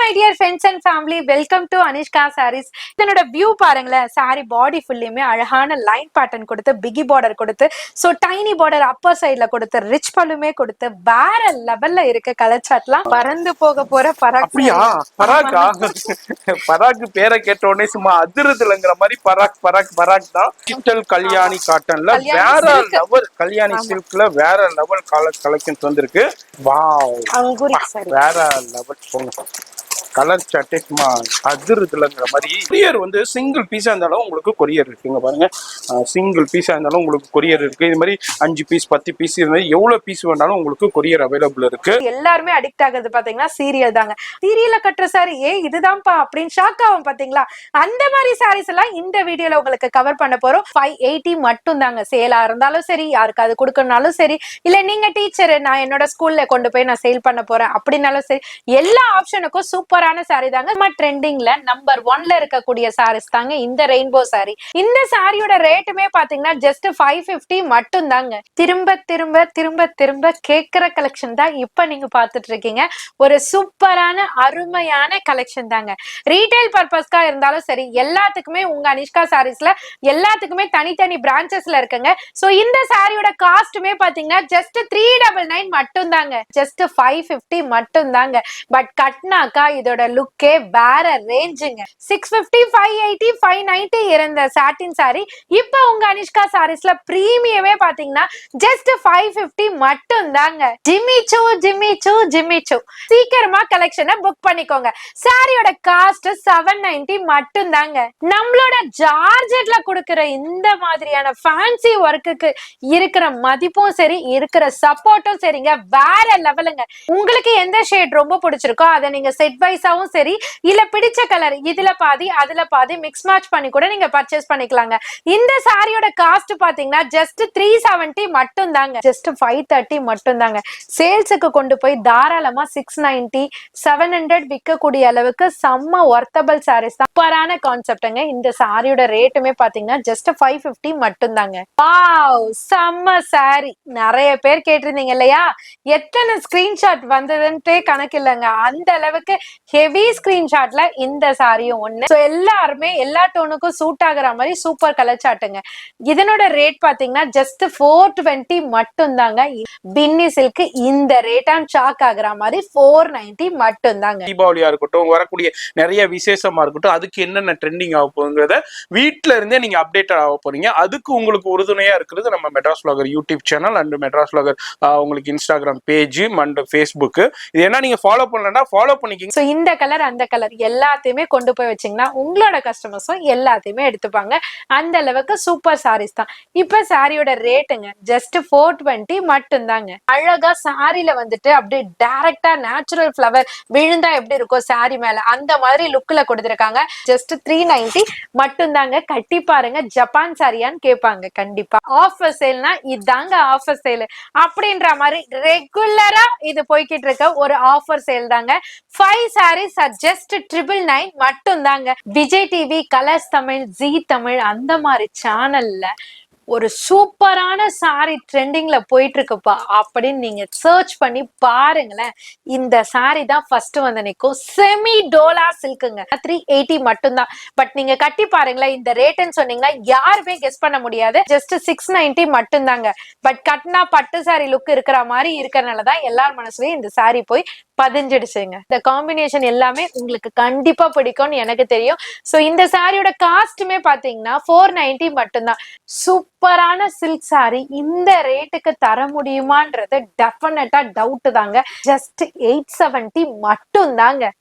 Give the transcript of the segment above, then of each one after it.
my dear friends and family, welcome to Anishka Sarees. இதனோட view பாருங்களேன். saree body ஃபுல்லியுமே அழகான line pattern கொடுத்து பிகி border கொடுத்து சோ டைனி பார்டர் அப்பர் சைடுல கொடுத்து ரிச் பல்லுமே கொடுத்து வேற லெவல்ல இருக்க கலர் சாட்லாம் பறந்து போக போற பராக். அப்படியா? பராக்கா? பராக் பேரை கேட்ட உடனே சும்மா அதிருதுலங்கிற மாதிரி பராக் பராக் பராக் தான். டிஜிட்டல் கல்யாணி காட்டன்ல வேற லெவல், கல்யாணி சில்க்ல வேற லெவல் கலெக்ஷன்ஸ் வந்திருக்கு. வாவ், வேற லெவல். போங்க, கலர் சாட்டே சும்மா அதிருதுலங்கிற மாதிரி. கொரியர் வந்து சிங்கிள் பீஸா இருந்தாலும் உங்களுக்கு கொரியர் இருக்குங்க. பாருங்க, சிங்கிள் பீஸா இருந்தாலும் உங்களுக்கு கொரியர் இருக்கு. இது மாதிரி 5 பீஸ் 10 பீஸ் இது மாதிரி எவ்வளவு பீஸ் வேணாலும் உங்களுக்கு கொரியர் அவைலபிள் இருக்கு. எல்லாருமே அடிக்ட் ஆகுது பாத்தீங்கன்னா சீரியல் தாங்க. சீரியல்ல கட்டுற சாரி இதுதான்ப்பா அப்படின்னு ஷாக் ஆகும் பாத்தீங்களா? அந்த மாதிரி சாரீஸ் எல்லாம் இந்த வீடியோல உங்களுக்கு கவர் பண்ண போறோம். 580 மட்டும் தாங்க. சேலா இருந்தாலும் சரி, யாருக்கு அது கொடுக்கணும்னாலும் சரி, இல்ல நீங்க டீச்சர் நான் என்னோட ஸ்கூல்ல கொண்டு போய் நான் சேல் பண்ண போறேன் அப்படின்னாலும் சரி, எல்லா ஆப்ஷனுக்கும் சூப்பரான சாரி தாங்க. ட்ரெண்டிங்ல நம்பர் 1ல இருக்கக்கூடிய சாரீஸ் தாங்க இந்த ரெயின்போ சாரி. இந்த சாரியோட ரேட்டுமே பாத்தீங்கன்னா ஜஸ்ட் 550 மட்டும் தாங்க. திரும்ப திரும்ப திரும்ப திரும்ப கேக்குற கலெக்ஷன் தான் இப்ப நீங்க பாத்துட்டு இருக்கீங்க. ஒரு சூப்பரான அருமையான கலெக்ஷன் தாங்க. ரீட்டைல் பர்பஸ்க்கா இருந்தாலும் சரி, எல்லாத்துக்குமே உங்க அனிஷ்கா சாரீஸ்ல எல்லாத்துக்குமே தனித்தனி பிரான்ச்சஸ்ல இருக்குங்க. சோ இந்த சாரியோட காஸ்ட்டுமே பாத்தீங்கன்னா ஜஸ்ட் 399 மட்டும் தாங்க. ஜஸ்ட் 550 மட்டும் தாங்க. பட் கட்னாக்கா இதோட லுக்கே வேற ரேஞ்சுங்க. 650 580 590 இருந்த சாட்டின் சாரி இப்ப உங்க அனிஷ்கா சாரீஸ்ல பிரீமியமே பாத்தீங்கன்னா ஜஸ்ட் 550 மட்டும் தாங்க. ஜிம்மி சூ ஜிம்மி சூ ஜிம்மி சூ, சீக்கிரமா கலெக்ஷனை புக் பண்ணிக்கோங்க. சாரியோட காஸ்ட் 790 மட்டும் தாங்க. நம்மளோட ஜார்ஜெட்ல கொடுக்கிற இந்த மாதிரியான ஃபேன்சி ஒர்க்குக்கு இருக்கிற மதிப்பும் சரி, இருக்கிற சப்போர்ட்டும் சரிங்க, வேற லெவலுங்க. உங்களுக்கு எந்த ஷேட் ரொம்ப பிடிச்சிருக்கோ அதை நீங்க செட் வைஸாவும் சரி, இல்ல பிடிச்ச கலர் இதுல பாதி அதுல பாதி மிக்ஸ் மேட்ச் பண்ணி கூட நீங்க பர்ச்சேஸ் பண்ணிக்கலாங்க. இந்த சாரியோட காஸ்ட் பாத்தீங்கன்னா ஜஸ்ட் 370 மட்டும் தாங்க. ஜஸ்ட் 530 மட்டும் தாங்க. சேல்ஸுக்கு கொண்டு போய் தாராளமா 690 700 விற்கக்கூடிய அளவுக்கு செம்ம ஒர்த்தபிள் சாரீஸ் தான். சூப்பரான கான்செப்ட்ங்க. இந்த சாரியோட ரேட்டுமே பாத்தீங்கன்னா ஜஸ்ட் 550 மட்டும் தாங்க. வாவ், செம்ம சாரி. நிறைய பேர் கேட்டிருந்தீங்க இல்லையா, எத்தனை ஸ்கிரீன்ஷாட் வந்ததுன்ட்டே கணக்கு இல்லைங்க. அந்த அளவுக்கு ஹெவி ஸ்கிரீன்ஷாட்ல இந்த சாரியும் ஒண்ணு. சோ எல்லாருமே எல்லா டோனுக்கும் சூட் ஆகுற மாதிரி சூப்பர் கலர் சாட்டுங்க. இதனோட ரேட் பாத்தீங்கன்னா ஜஸ்ட் 420 மட்டும் தாங்க. பின்னி சில்க் இந்த ரேட்டான் ஷாக் ஆகுற மாதிரி 490 மட்டும் தாங்க. தீபாவளியா இருக்கட்டும், வரக்கூடிய நிறைய விசேஷமா இருக்கட்டும், அதுக்கு என்னென்ன ட்ரெண்டிங் ஆக போகுங்கிறத வீட்டுல இருந்தே நீங்க அப்டேட் ஆக போறீங்க. அதுக்கு உங்களுக்கு உறுதுணையா இருக்கிறது நம்ம Madras vlogger YouTube channel and Madras vlogger உங்களுக்கு இன்ஸ்டாகிராம் பேஜ் அண்ட் ஃபேஸ்புக். இது என்ன நீங்க ஃபாலோ பண்ணலன்னா ஃபாலோ பண்ணிக்கிங்க. சோ இந்த கலர் அந்த கலர் எல்லாத்தையுமே கொண்டு போய் வச்சீங்கன்னா உங்களோட கஸ்டமர்ஸும் எல்லாத்தையுமே எடுத்துப்பாங்க. அந்த அளவுக்கு சூப்பர் சாரீஸ் தான். இப்ப சாரியோட ரேட்டுங்க ஜஸ்ட் 420 மட்டும் தாங்க. அழகா சாரியில வந்துட்டு அப்படியே டைரக்டா நேச்சுரல் ஃபிளவர் விழுந்தா எப்படி இருக்கும் சாரி மேல, அந்த மாதிரி லுக்ல கொடுத்திருக்காங்க. ஜஸ்ட் 390 மட்டும் தாங்க. கட்டி பாருங்க, ஜப்பான் சாரியான்னு கேட்பாங்க கண்டிப்பா. ஆஃபர் சேல்னா இதாங்க ஆஃபர் சேல் அப்படின்ற மாதிரி ரெகுலரா இது போய்கிட்டு இருக்க ஒரு ஆஃபர் சேல் தாங்க. 5 sarees are just 999 மட்டும் தாங்க. Vijay TV, colours Tamil, G Tamil அந்த மாதிரி சேனல்ல ஒரு சூப்பரான சாரி ட்ரெண்டிங்ல போயிட்டு இருக்குப்பா அப்படின்னு நீங்க சர்ச் பண்ணி பாருங்களேன். இந்த சாரி தான் ஃபர்ஸ்ட் வந்து நிற்கும். செமி டோலா சில்க்குங்க. 380 மட்டும் தான். பட் நீங்க கட்டி பாருங்களேன், இந்த ரேட்னு சொன்னீங்கன்னா யாருமே கெஸ் பண்ண முடியாது. ஜஸ்ட் 690 மட்டும் தாங்க. பட் கட்னா பட்டு சாரி லுக் இருக்கிற மாதிரி இருக்கிறனாலதான் எல்லார் மனசுலயும் இந்த சாரி போய் பதிஞ்சிடுச்சுங்க. இந்த காம்பினேஷன் எல்லாமே உங்களுக்கு கண்டிப்பா பிடிக்கும்னு எனக்கு தெரியும். சோ இந்த சாரியோட காஸ்ட்டுமே பாத்தீங்கன்னா 490 மட்டும்தான். சூப்பரான சில்க் சாரி இந்த ரேட்டுக்கு தர முடியுமான்றது டெஃபினட்டா டவுட் தாங்க. ஜஸ்ட் 870 மட்டும் தாங்க.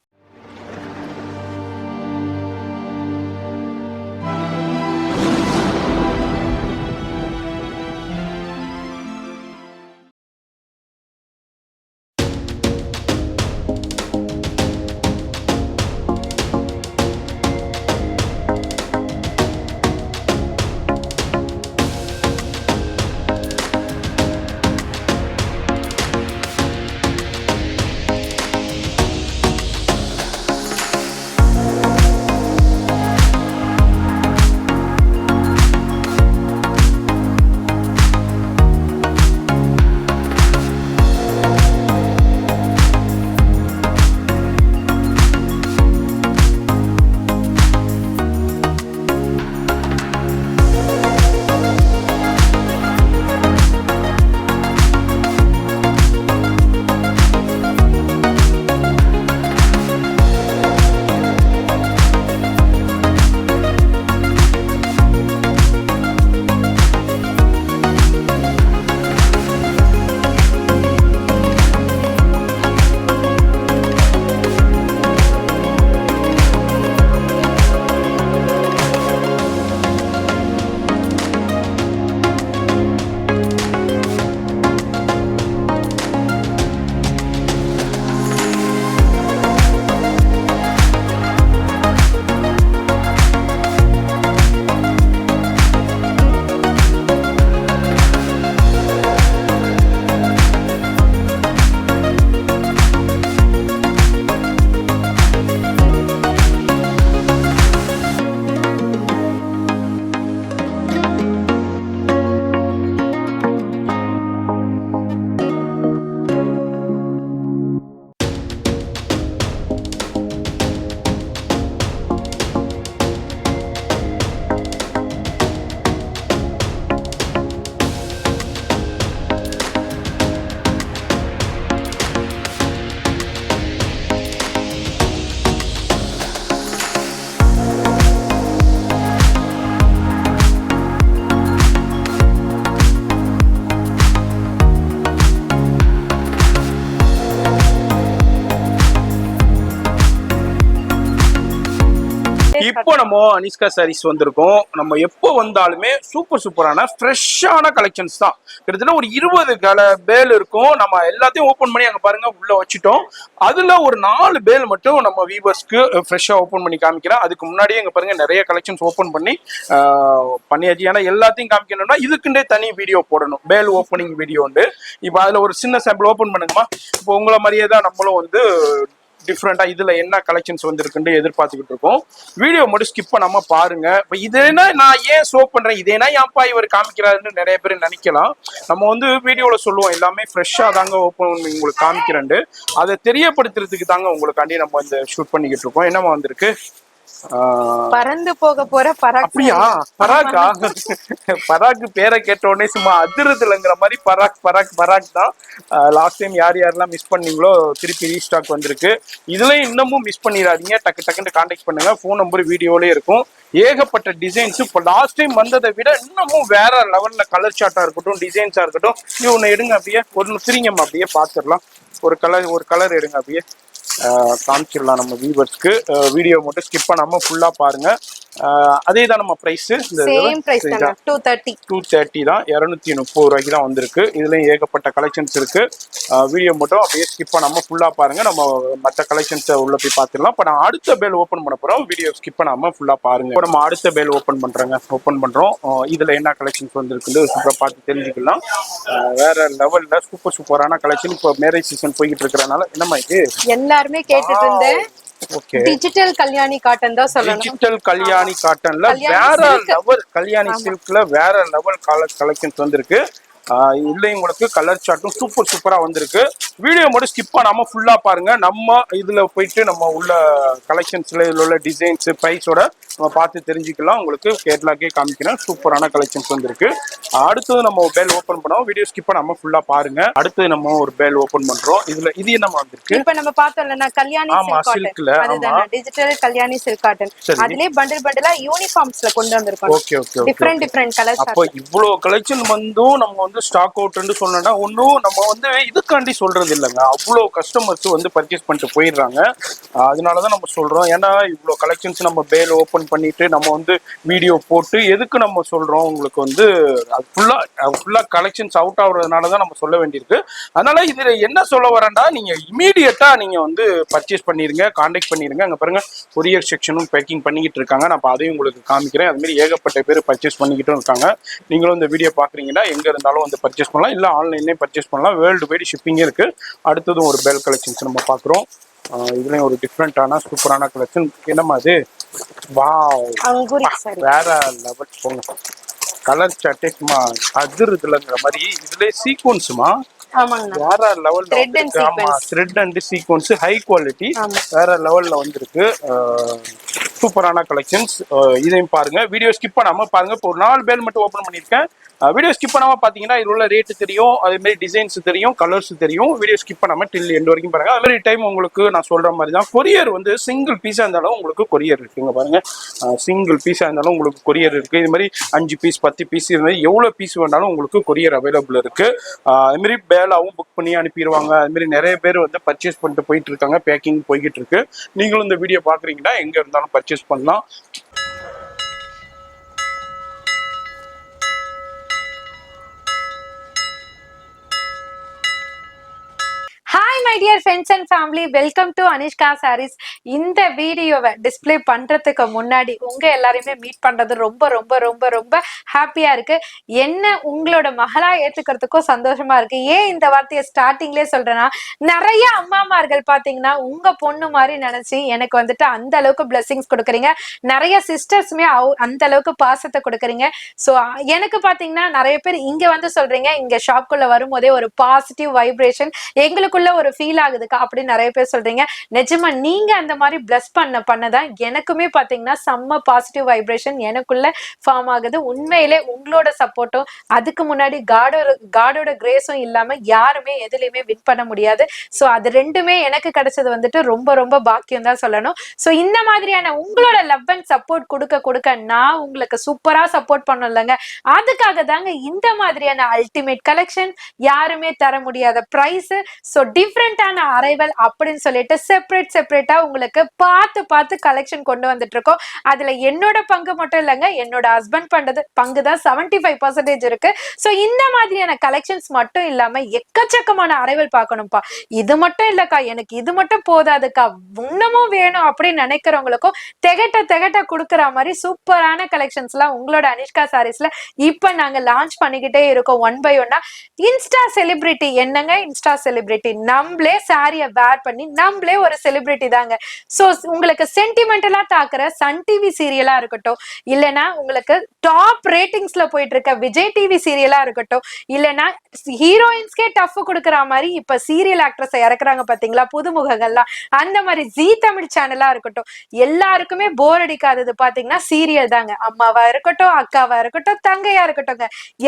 இப்போ நம்ம அனிஷ்கா சாரீஸ் வந்திருக்கோம். நம்ம எப்போ வந்தாலுமே சூப்பரான ஃப்ரெஷ்ஷான கலெக்ஷன்ஸ் தான். கிட்டத்தட்ட ஒரு 20 பேல் இருக்கும். நம்ம எல்லாத்தையும் ஓபன் பண்ணி அங்க பாருங்க உள்ள வச்சுட்டோம். அதுல ஒரு 4 பேல் மட்டும் நம்ம வீவர்ஸ்க்கு ஃப்ரெஷ்ஷா ஓபன் பண்ணி காமிக்கிறேன். அதுக்கு முன்னாடியே இங்க பாருங்க நிறைய கலெக்ஷன்ஸ் ஓபன் பண்ணி பண்ணியாச்சு. ஏன்னா எல்லாத்தையும் காமிக்கணும்னா இதுக்குண்டே தனி வீடியோ போடணும். பேல் ஓப்பனிங் வீடியோ உண்டு. இப்போ அதுல ஒரு சின்ன சாம்பிள் ஓபன் பண்ணுங்கம்மா. இப்போ உங்களை மாதிரியே தான் நம்மளும் வந்து டிஃப்ரெண்டா இதுல என்ன கலெக்ஷன்ஸ் வந்திருக்குன்னு எதிர்பார்த்துக்கிட்டு இருக்கோம். வீடியோ மட்டும் ஸ்கிப் பண்ணாம பாருங்க. இப்ப இதேனா நான் ஏன் ஷோ பண்றேன், இதேனா ஏன்ப்பா இவர் காமிக்கிறாருன்னு நிறைய பேர் நினைக்கலாம். நம்ம வந்து வீடியோல சொல்லுவோம் எல்லாமே ஃப்ரெஷ்ஷா தாங்க ஓப்பன் உங்களுக்கு காமிக்கிறேன். அதை தெரியப்படுத்துறதுக்கு தாங்க உங்களுக்காண்டி நம்ம இந்த ஷூட் பண்ணிக்கிட்டு இருக்கோம். என்னமா வந்திருக்கு, பறந்து போக போற பராக். அப்படியா? பராக்கா? பராக்கு பேரை கேட்ட உடனே சும்மா அதிருதுலங்கிற மாதிரி பராக் தான். லாஸ்ட் டைம் யாரெல்லாம் மிஸ் பண்ணீங்களோ திருப்பி ரீஸ்டாக் வந்திருக்கு. இதுலயும் இன்னமும் மிஸ் பண்ணிடாதீங்க. டக்குன்னு கான்டாக்ட் பண்ணுங்க. ஃபோன் நம்பர் வீடியோலயே இருக்கும். ஏகப்பட்ட டிசைன்ஸ் இப்போ லாஸ்ட் டைம் வந்ததை விட இன்னமும் வேற லெவல்ல கலர் சார்ட்டா இருக்கட்டும், டிசைன்ஸா இருக்கட்டும். இது ஒண்ணு எடுங்க, அப்படியே ஒரு திரிங்கம்மா, அப்படியே பாத்துடலாம். ஒரு கலர் எடுங்க, அப்படியே காமிச்சிடலாம் நம்ம வியூவர்ஸ்க்கு. வீடியோ மட்டும் ஸ்கிப் பண்ணாம ஃபுல்லா பாருங்க. அதே தான் நம்ம பிரைஸ். சேம் பிரைஸ் தான், 230 தான். 230 ரூபாய்க்கு தான் வந்திருக்கு. இதுலயும் ஏகப்பட்ட கலெக்ஷன்ஸ் இருக்கு. வீடியோ மட்டும் அப்படியே ஸ்கிப் பண்ணாம ஃபுல்லா பாருங்க. நம்ம மற்ற கலெக்ஷன்ஸை உள்ள போய் பார்த்துடலாம். இப்போ நான் அடுத்த பேல் ஓப்பன் பண்ண போறோம். வீடியோ ஸ்கிப் பண்ணாம ஃபுல்லா பாருங்க. இப்போ நம்ம அடுத்த பேல் ஓப்பன் பண்றோம். இதுல என்ன கலெக்ஷன்ஸ் வந்திருக்குன்னு சூப்பரா பார்த்து தெரிஞ்சுக்கலாம். வேற லெவல்ல சூப்பரான கலெக்ஷன். இப்போ மேரேஜ் சீசன் போய்கிட்டு இருக்கிறதுனால என்னமா இது எல்லாருமே கேட்டுட்டு இருந்தேன். டிஜிட்டல் கல்யாணி காட்டன் தான் சொல்லணும். டிஜிட்டல் கல்யாணி காட்டன்ல வேற லெவல், கல்யாணி சில்க்ல வேற லெவல் கலெக்ஷன்ஸ் வந்திருக்கு. இதுல உங்களுக்கு கலர் சார்ட்டும் சூப்பரா வந்திருக்கு. வீடியோ மட்டும் ஸ்கிப் பண்ணாம ஃபுல்லா பாருங்க. நம்ம இதுல போயிட்டு நம்ம உள்ள கலெக்ஷன்ஸ்ல இதுல உள்ள டிசைன்ஸ் பிரைஸோட நம்ம பார்த்து தெரிஞ்சுக்கலாம். உங்களுக்கு கேட்லாக்கே காமிக்கிறேன். சூப்பரான கலெக்ஷன்ஸ் வந்திருக்கு. அடுத்தது நம்ம பேல் ஓபன் பண்ணுவோம். வீடியோ ஸ்கிப் பண்ணாம ஃபுல்லா பாருங்க. அடுத்து நம்ம ஒரு பேல் ஓபன் பண்றோம். இது என்ன வந்திருக்கு? இப்ப நம்ம பார்த்தோம்ல கல்யாணி சில்க்ல, அதுதான் டிஜிட்டல் கல்யாணி சில்க் காட்டன். அதுலயே பண்டிலா யூனிஃபார்ம்ஸ்ல கொண்டு வந்திருக்கோம். ஓகே. Different colours. அப்போ இவ்வளவு கலெக்ஷன் வந்தும் நம்ம வந்து ஸ்டாக் அவுட்னு சொன்னா ஒன்னும் நம்ம வந்து இதுக்காண்டி சொல்றது இல்லைங்க. அவ்வளோ கஸ்டமர்ஸ் வந்து பர்ச்சேஸ் பண்ணிட்டு போயிடுறாங்க. அதனாலதான் நம்ம சொல்றோம். ஏன்னா இவ்வளோ கலெக்ஷன்ஸ் நம்ம பேல் ஓப்பன் பண்ணிட்டு நம்ம வந்து வீடியோ போட்டு எதுக்கு நம்ம சொல்றோம், உங்களுக்கு வந்து ஃபுல்லா கலெக்ஷன்ஸ் அவுட் ஆகுறதுனாலதான் நம்ம சொல்ல வேண்டியிருக்கு. அதனால இதுல என்ன சொல்ல வரேன்டா, நீங்க இமீடியட்டா நீங்க வந்து பர்ச்சேஸ் பண்ணிருங்க, கான்டாக்ட் பண்ணிருங்க. அங்க பாருங்க கொரியர் செக்ஷனும் பேக்கிங் பண்ணிக்கிட்டு இருக்காங்க. நான் அதையும் உங்களுக்கு காமிக்கிறேன். அது மாதிரி ஏகப்பட்ட பேர் பர்ச்சேஸ் பண்ணிக்கிட்டும் இருக்காங்க. நீங்களும் இந்த வீடியோ பாக்குறீங்கன்னா எங்க இருந்தாலும் வந்து பர்ச்சேஸ் பண்ணலாம், இல்ல ஆன்லைன்லயே பர்ச்சேஸ் பண்ணலாம். வேர்ல்டு வைடு ஷிப்பிங்கே இருக்கு. அடுத்ததும் ஒரு பேல் கலெக்ஷன்ஸ் நம்ம பாக்குறோம். இதுலயும் ஒரு டிஃப்ரெண்டான சூப்பரான கலெக்ஷன். என்னமா அது? வாவ், வேற லெவல் போங்க. கலர் சார்ட்டே சும்மா அதிருதுலங்கிற மாதிரி. இதுல சீக்வன்ஸுமா வேற லெவல்ல thread and sequence high quality வேற லெவல்ல வந்திருக்கு. சூப்பரான கலெக்ஷன்ஸ். இதையும் பாருங்க. வீடியோ ஸ்கிப் பண்ணாம பாருங்க. இப்போ ஒரு 4 பேல் மட்டும் ஓபன் பண்ணிருக்கேன். வீடியோ ஸ்கிப் பண்ணாம பாத்தீங்கன்னா இது உள்ள ரேட்டு தெரியும், அதே மாதிரி டிசைன்ஸ் தெரியும், கலர்ஸ் தெரியும். வீடியோ ஸ்கிப் பண்ணாம டில் எண்ட் வரைக்கும் பாருங்க. அதே மாதிரி டைம் உங்களுக்கு நான் சொல்ற மாதிரி தான் கொரியர் வந்து சிங்கிள் பீஸா இருந்தாலும் உங்களுக்கு கொரியர் இருக்குங்க. பாருங்க, சிங்கிள் பீஸா இருந்தாலும் உங்களுக்கு கொரியர் இருக்கு. இது மாதிரி 5 பீஸ் 10 பீஸ் இது மாதிரி எவ்வளவு பீஸ் வேணாலும் உங்களுக்கு கொரியர் அவைலபிள் இருக்கு. அது மாதிரி பேலாவும் புக் பண்ணி அனுப்பிடுவாங்க. அது மாதிரி நிறைய பேர் வந்து பர்ச்சேஸ் பண்ணிட்டு போயிட்டு இருக்காங்க. பேக்கிங் போய்கிட்டு இருக்கு. நீங்களும் இந்த வீடியோ பாக்குறீங்கன்னா எங்க இருந்தாலும் பர்ச்சேஸ் பண்ணலாம். Hi my dear friends and family, welcome to Anishka sarees. இந்த வீடியோவை டிஸ்பிளே பண்றதுக்கு முன்னாடி உங்க எல்லாரையுமே மீட் பண்றது ரொம்ப ரொம்ப ரொம்ப ரொம்ப ஹாப்பியா இருக்கு. என்ன உங்களோட மகளா ஏத்துக்கிறதுக்கும் சந்தோஷமா இருக்கு. ஏன் இந்த வார்த்தையை ஸ்டார்டிங்லேயே சொல்றேன்னா, நிறைய அம்மாமார்கள் பாத்தீங்கன்னா உங்க பொண்ணு மாதிரி நினைச்சு எனக்கு வந்துட்டு அந்த அளவுக்கு பிளெஸிங்ஸ் கொடுக்குறீங்க. நிறைய சிஸ்டர்ஸுமே அந்த அளவுக்கு பாசத்தை கொடுக்குறீங்க. ஸோ எனக்கு பாத்தீங்கன்னா நிறைய பேர் இங்க வந்து சொல்றீங்க, இங்க ஷாப்குள்ள வரும்போதே ஒரு பாசிட்டிவ் வைப்ரேஷன் எங்களுக்குள்ள ஒரு ஃபீல் ஆகுதுக்கா அப்படின்னு நிறைய பேர் சொல்றீங்க. நிஜமா நீங்க அந்த மாதிரி பிளஸ் பண்ணதான் எனக்குமே பாத்தீங்கன்னா செம்ம பாசிட்டிவ் வைப்ரேஷன் எனக்குள்ள ஃபார்ம் ஆகுது. உண்மையிலே உங்களோட சப்போர்ட்டும் அதுக்கு முன்னாடி காடோட கிரேஸும் இல்லாம யாருமே எதுலையுமே வின் பண்ண முடியாது. ஸோ அது ரெண்டுமே எனக்கு கிடைச்சது வந்துட்டு ரொம்ப ரொம்ப பாக்கியம் தான் சொல்லணும். ஸோ இந்த மாதிரியான உங்களோட லவ் அண்ட் சப்போர்ட் கொடுக்க நான் உங்களுக்கு சூப்பரா சப்போர்ட் பண்ணலங்க. அதுக்காக தாங்க இந்த மாதிரியான அல்டிமேட் கலெக்ஷன், யாருமே தர முடியாத பிரைஸ், ஸோ டிஃப்ரெண்ட் டிஃப்ரெண்டான அரைவல் அப்படின்னு சொல்லிட்டு செப்பரேட்டா உங்களுக்கு பார்த்து கலெக்ஷன் கொண்டு வந்துட்டு இருக்கோம். அதுல என்னோட பங்கு மட்டும் இல்லைங்க, என்னோட ஹஸ்பண்ட் பண்றது பங்கு தான் 75% இருக்கு. சோ இந்த மாதிரியான கலெக்ஷன்ஸ் மட்டும் இல்லாம எக்கச்சக்கமான அரைவல் பார்க்கணும்ப்பா, இது மட்டும் இல்லக்கா, எனக்கு இது மட்டும் போதாதுக்கா, இன்னமும் வேணும் அப்படின்னு நினைக்கிறவங்களுக்கும் திகட்ட கொடுக்குற மாதிரி சூப்பரான கலெக்ஷன்ஸ் எல்லாம் உங்களோட அனிஷ்கா சாரீஸ்ல இப்ப நாங்க லான்ச் பண்ணிக்கிட்டே இருக்கோம். ஒன் பை ஒன்னா இன்ஸ்டா செலிபிரிட்டி. என்னங்க இன்ஸ்டா செலிபிரிட்டி? நம்மளே சாரிய வேர் பண்ணி நம்மளே ஒரு செலிபிரிட்டி தாங்க. சோ உங்களுக்கு சென்டிமெண்டலா தாக்குற சன் டிவி சீரியலா இருக்கட்டும், இல்லைன்னா உங்களுக்கு டாப் ரேட்டிங்ஸ்ல போயிட்டு இருக்க விஜய் டிவி சீரியலா இருக்கட்டும், இல்லைன்னா ஹீரோயின்ஸ்கே டஃப் கொடுக்குற மாதிரி இப்ப சீரியல் ஆக்ட்ரஸ் இறக்குறாங்க பாத்தீங்களா புதுமுகங்கள்லாம், அந்த மாதிரி ஜீ தமிழ் சேனலா இருக்கட்டும், எல்லாருக்குமே போர் அடிக்காதது பாத்தீங்கன்னா சீரியல் தாங்க. அம்மாவா இருக்கட்டும், அக்காவா இருக்கட்டும், தங்கையா இருக்கட்டும்,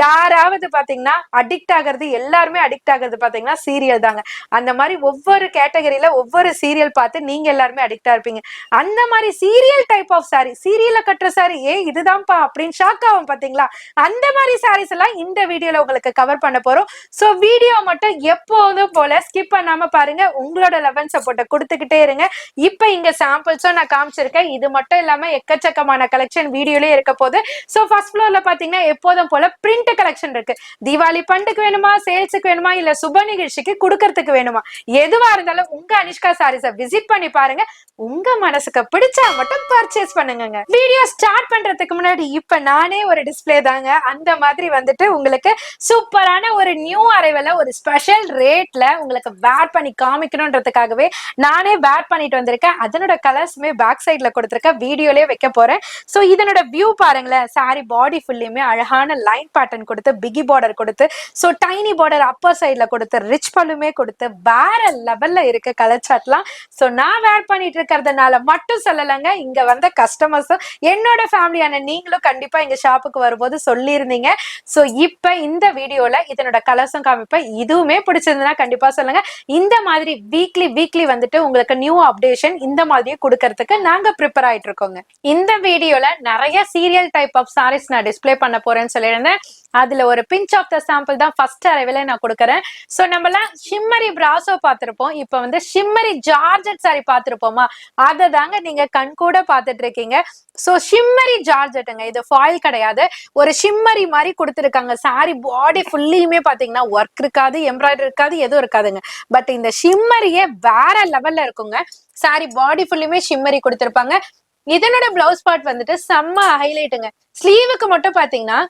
யாராவது பாத்தீங்கன்னா அடிக்ட் ஆகிறது, எல்லாருமே அடிக்ட் ஆகிறது பாத்தீங்கன்னா சீரியல் தாங்க. அந்த மாதிரி ஒவ்வொரு கேட்டகரியில ஒவ்வொரு சீரியல் பார்த்து நீங்க எல்லாருமே அடிக்டா இருப்பீங்க. அந்த மாதிரி சீரியல் டைப் ஆஃப் சாரி, சீரியல்ல கட்டுற சாரி இதுதான்ப்பா அப்படின்னு ஷாக் ஆகும் பாத்தீங்களா, அந்த மாதிரி சாரீஸ் எல்லாம் இந்த வீடியோல உங்களுக்கு கவர் பண்ண போறோம். சோ வீடியோ மட்டும் எப்போதும் போல ஸ்கிப் பண்ணாம பாருங்க, உங்களோட லெவன் சப்போர்ட்டை கொடுத்துக்கிட்டே இருங்க. இப்ப இங்க சாம்பிள்ஸும் நான் காமிச்சிருக்கேன், இது மட்டும் இல்லாம எக்கச்சக்கமான கலெக்ஷன் வீடியோலயே இருக்க போது. சோ ஃபர்ஸ்ட் ஃப்ளோர்ல பாத்தீங்கன்னா எப்போதும் போல பிரிண்ட் கலெக்ஷன் இருக்கு. தீபாவளி பண்டுக்கு வேணுமா, சேல்ஸுக்கு வேணுமா, இல்ல சுப நிகழ்ச்சிக்கு கொடுக்கறதுக்கு வேணுமா, எதுவா இருந்தாலும் உங்க அனிஷ்கா சாரீஸை விசிட் பண்ணி பாருங்க. உங்க மனசுக்கு பிடிச்சா மட்டும் பர்ச்சேஸ் பண்ணுங்க. வீடியோ ஸ்டார்ட் பண்றதுக்கு முன்னாடி இப்ப நானே ஒரு டிஸ்பிளே தாங்க, அந்த மாதிரி வந்துட்டு உங்களுக்கு சூப்பரான ஒரு நியூ அரைவல ஒரு ஸ்பெஷல் ரேட்ல உங்களுக்கு வேர் பண்ணி காமிக்கணும்ன்றதுக்காகவே நானே வேர் பண்ணிட்டு வந்திருக்கேன். அதனோட கலர்ஸுமே பேக் சைட்ல கொடுத்துருக்கேன், வீடியோலயே வைக்க போறேன். சோ இதனோட வியூ பாருங்களேன். சாரி பாடி ஃபுல்லுமே அழகான லைன் பேட்டர்ன் கொடுத்து, பிகி பார்டர் கொடுத்து, சோ டைனி பார்டர் அப்பர் சைட்ல கொடுத்து, ரிச் பல்லுமே கொடுத்து, வேற லெவல்ல இருக்கு கலர் சார்ட்லாம். சோ நான் வேர் பண்ணிட்டு இருக்கிறதுனால மட்டும் சொல்லலங்க, இங்க வந்த கஸ்டமர்ஸும் என்னோட ஃபேமிலியான நீங்களும் கண்டிப்பா எங்க ஷாப்புக்கு வரும்போது சொல்லியிருந்தீங்க. சோ இப்ப இந்த வீடியோல இதனோட கலர்ஸும் காமிப்பேன். இதுவுமே பிடிச்சிருந்ததுன்னா கண்டிப்பா சொல்லுங்க. இந்த மாதிரி வீக்லி வந்துட்டு உங்களுக்கு நியூ அப்டேஷன் இந்த மாதிரி கொடுக்கறதுக்கு நாங்க ப்ரிப்பேர் ஆயிட்டு இருக்கோங்க. இந்த வீடியோல நிறைய சீரியல் டைப் ஆஃப் சாரீஸ் நான் டிஸ்பிளே பண்ண போறேன்னு சொல்லியிருந்தேன். அதுல ஒரு பிஞ்ச் ஆஃப் த சாம்பிள் தான் ஃபர்ஸ்ட் அரைவல நான் கொடுக்குறேன். சோ நம்மலாம் ஷிம்மரி பிராசோ பார்த்திருப்போம், இப்ப வந்து ஷிம்மரி ஜார்ஜெட் சாரி பார்த்திருப்போமா, அதை தாங்க நீங்க கண் கூட பார்த்துட்டு இருக்கீங்க. சோ ஷிம்மரி ஜார்ஜெட்டுங்க, இது ஃபாயில் கிடையாது, ஒரு ஷிம்மரி மாதிரி கொடுத்துருக்காங்க. சாரி பாடி ஃபுல்லியுமே பாத்தீங்கன்னா ஒர்க் இருக்காது, எம்ப்ராய்டரி இருக்காது, எதுவும் இருக்காதுங்க. பட் இந்த ஷிம்மரியே வேற லெவல்ல இருக்குங்க. சாரி பாடி ஃபுல்லுமே ஷிம்மரி கொடுத்திருப்பாங்க. இதனோட பிளவுஸ் பார்ட் வந்துட்டு செம்ம ஹைலைட்டுங்க. ஸ்லீவுக்கு மட்டும் பாத்தீங்கன்னா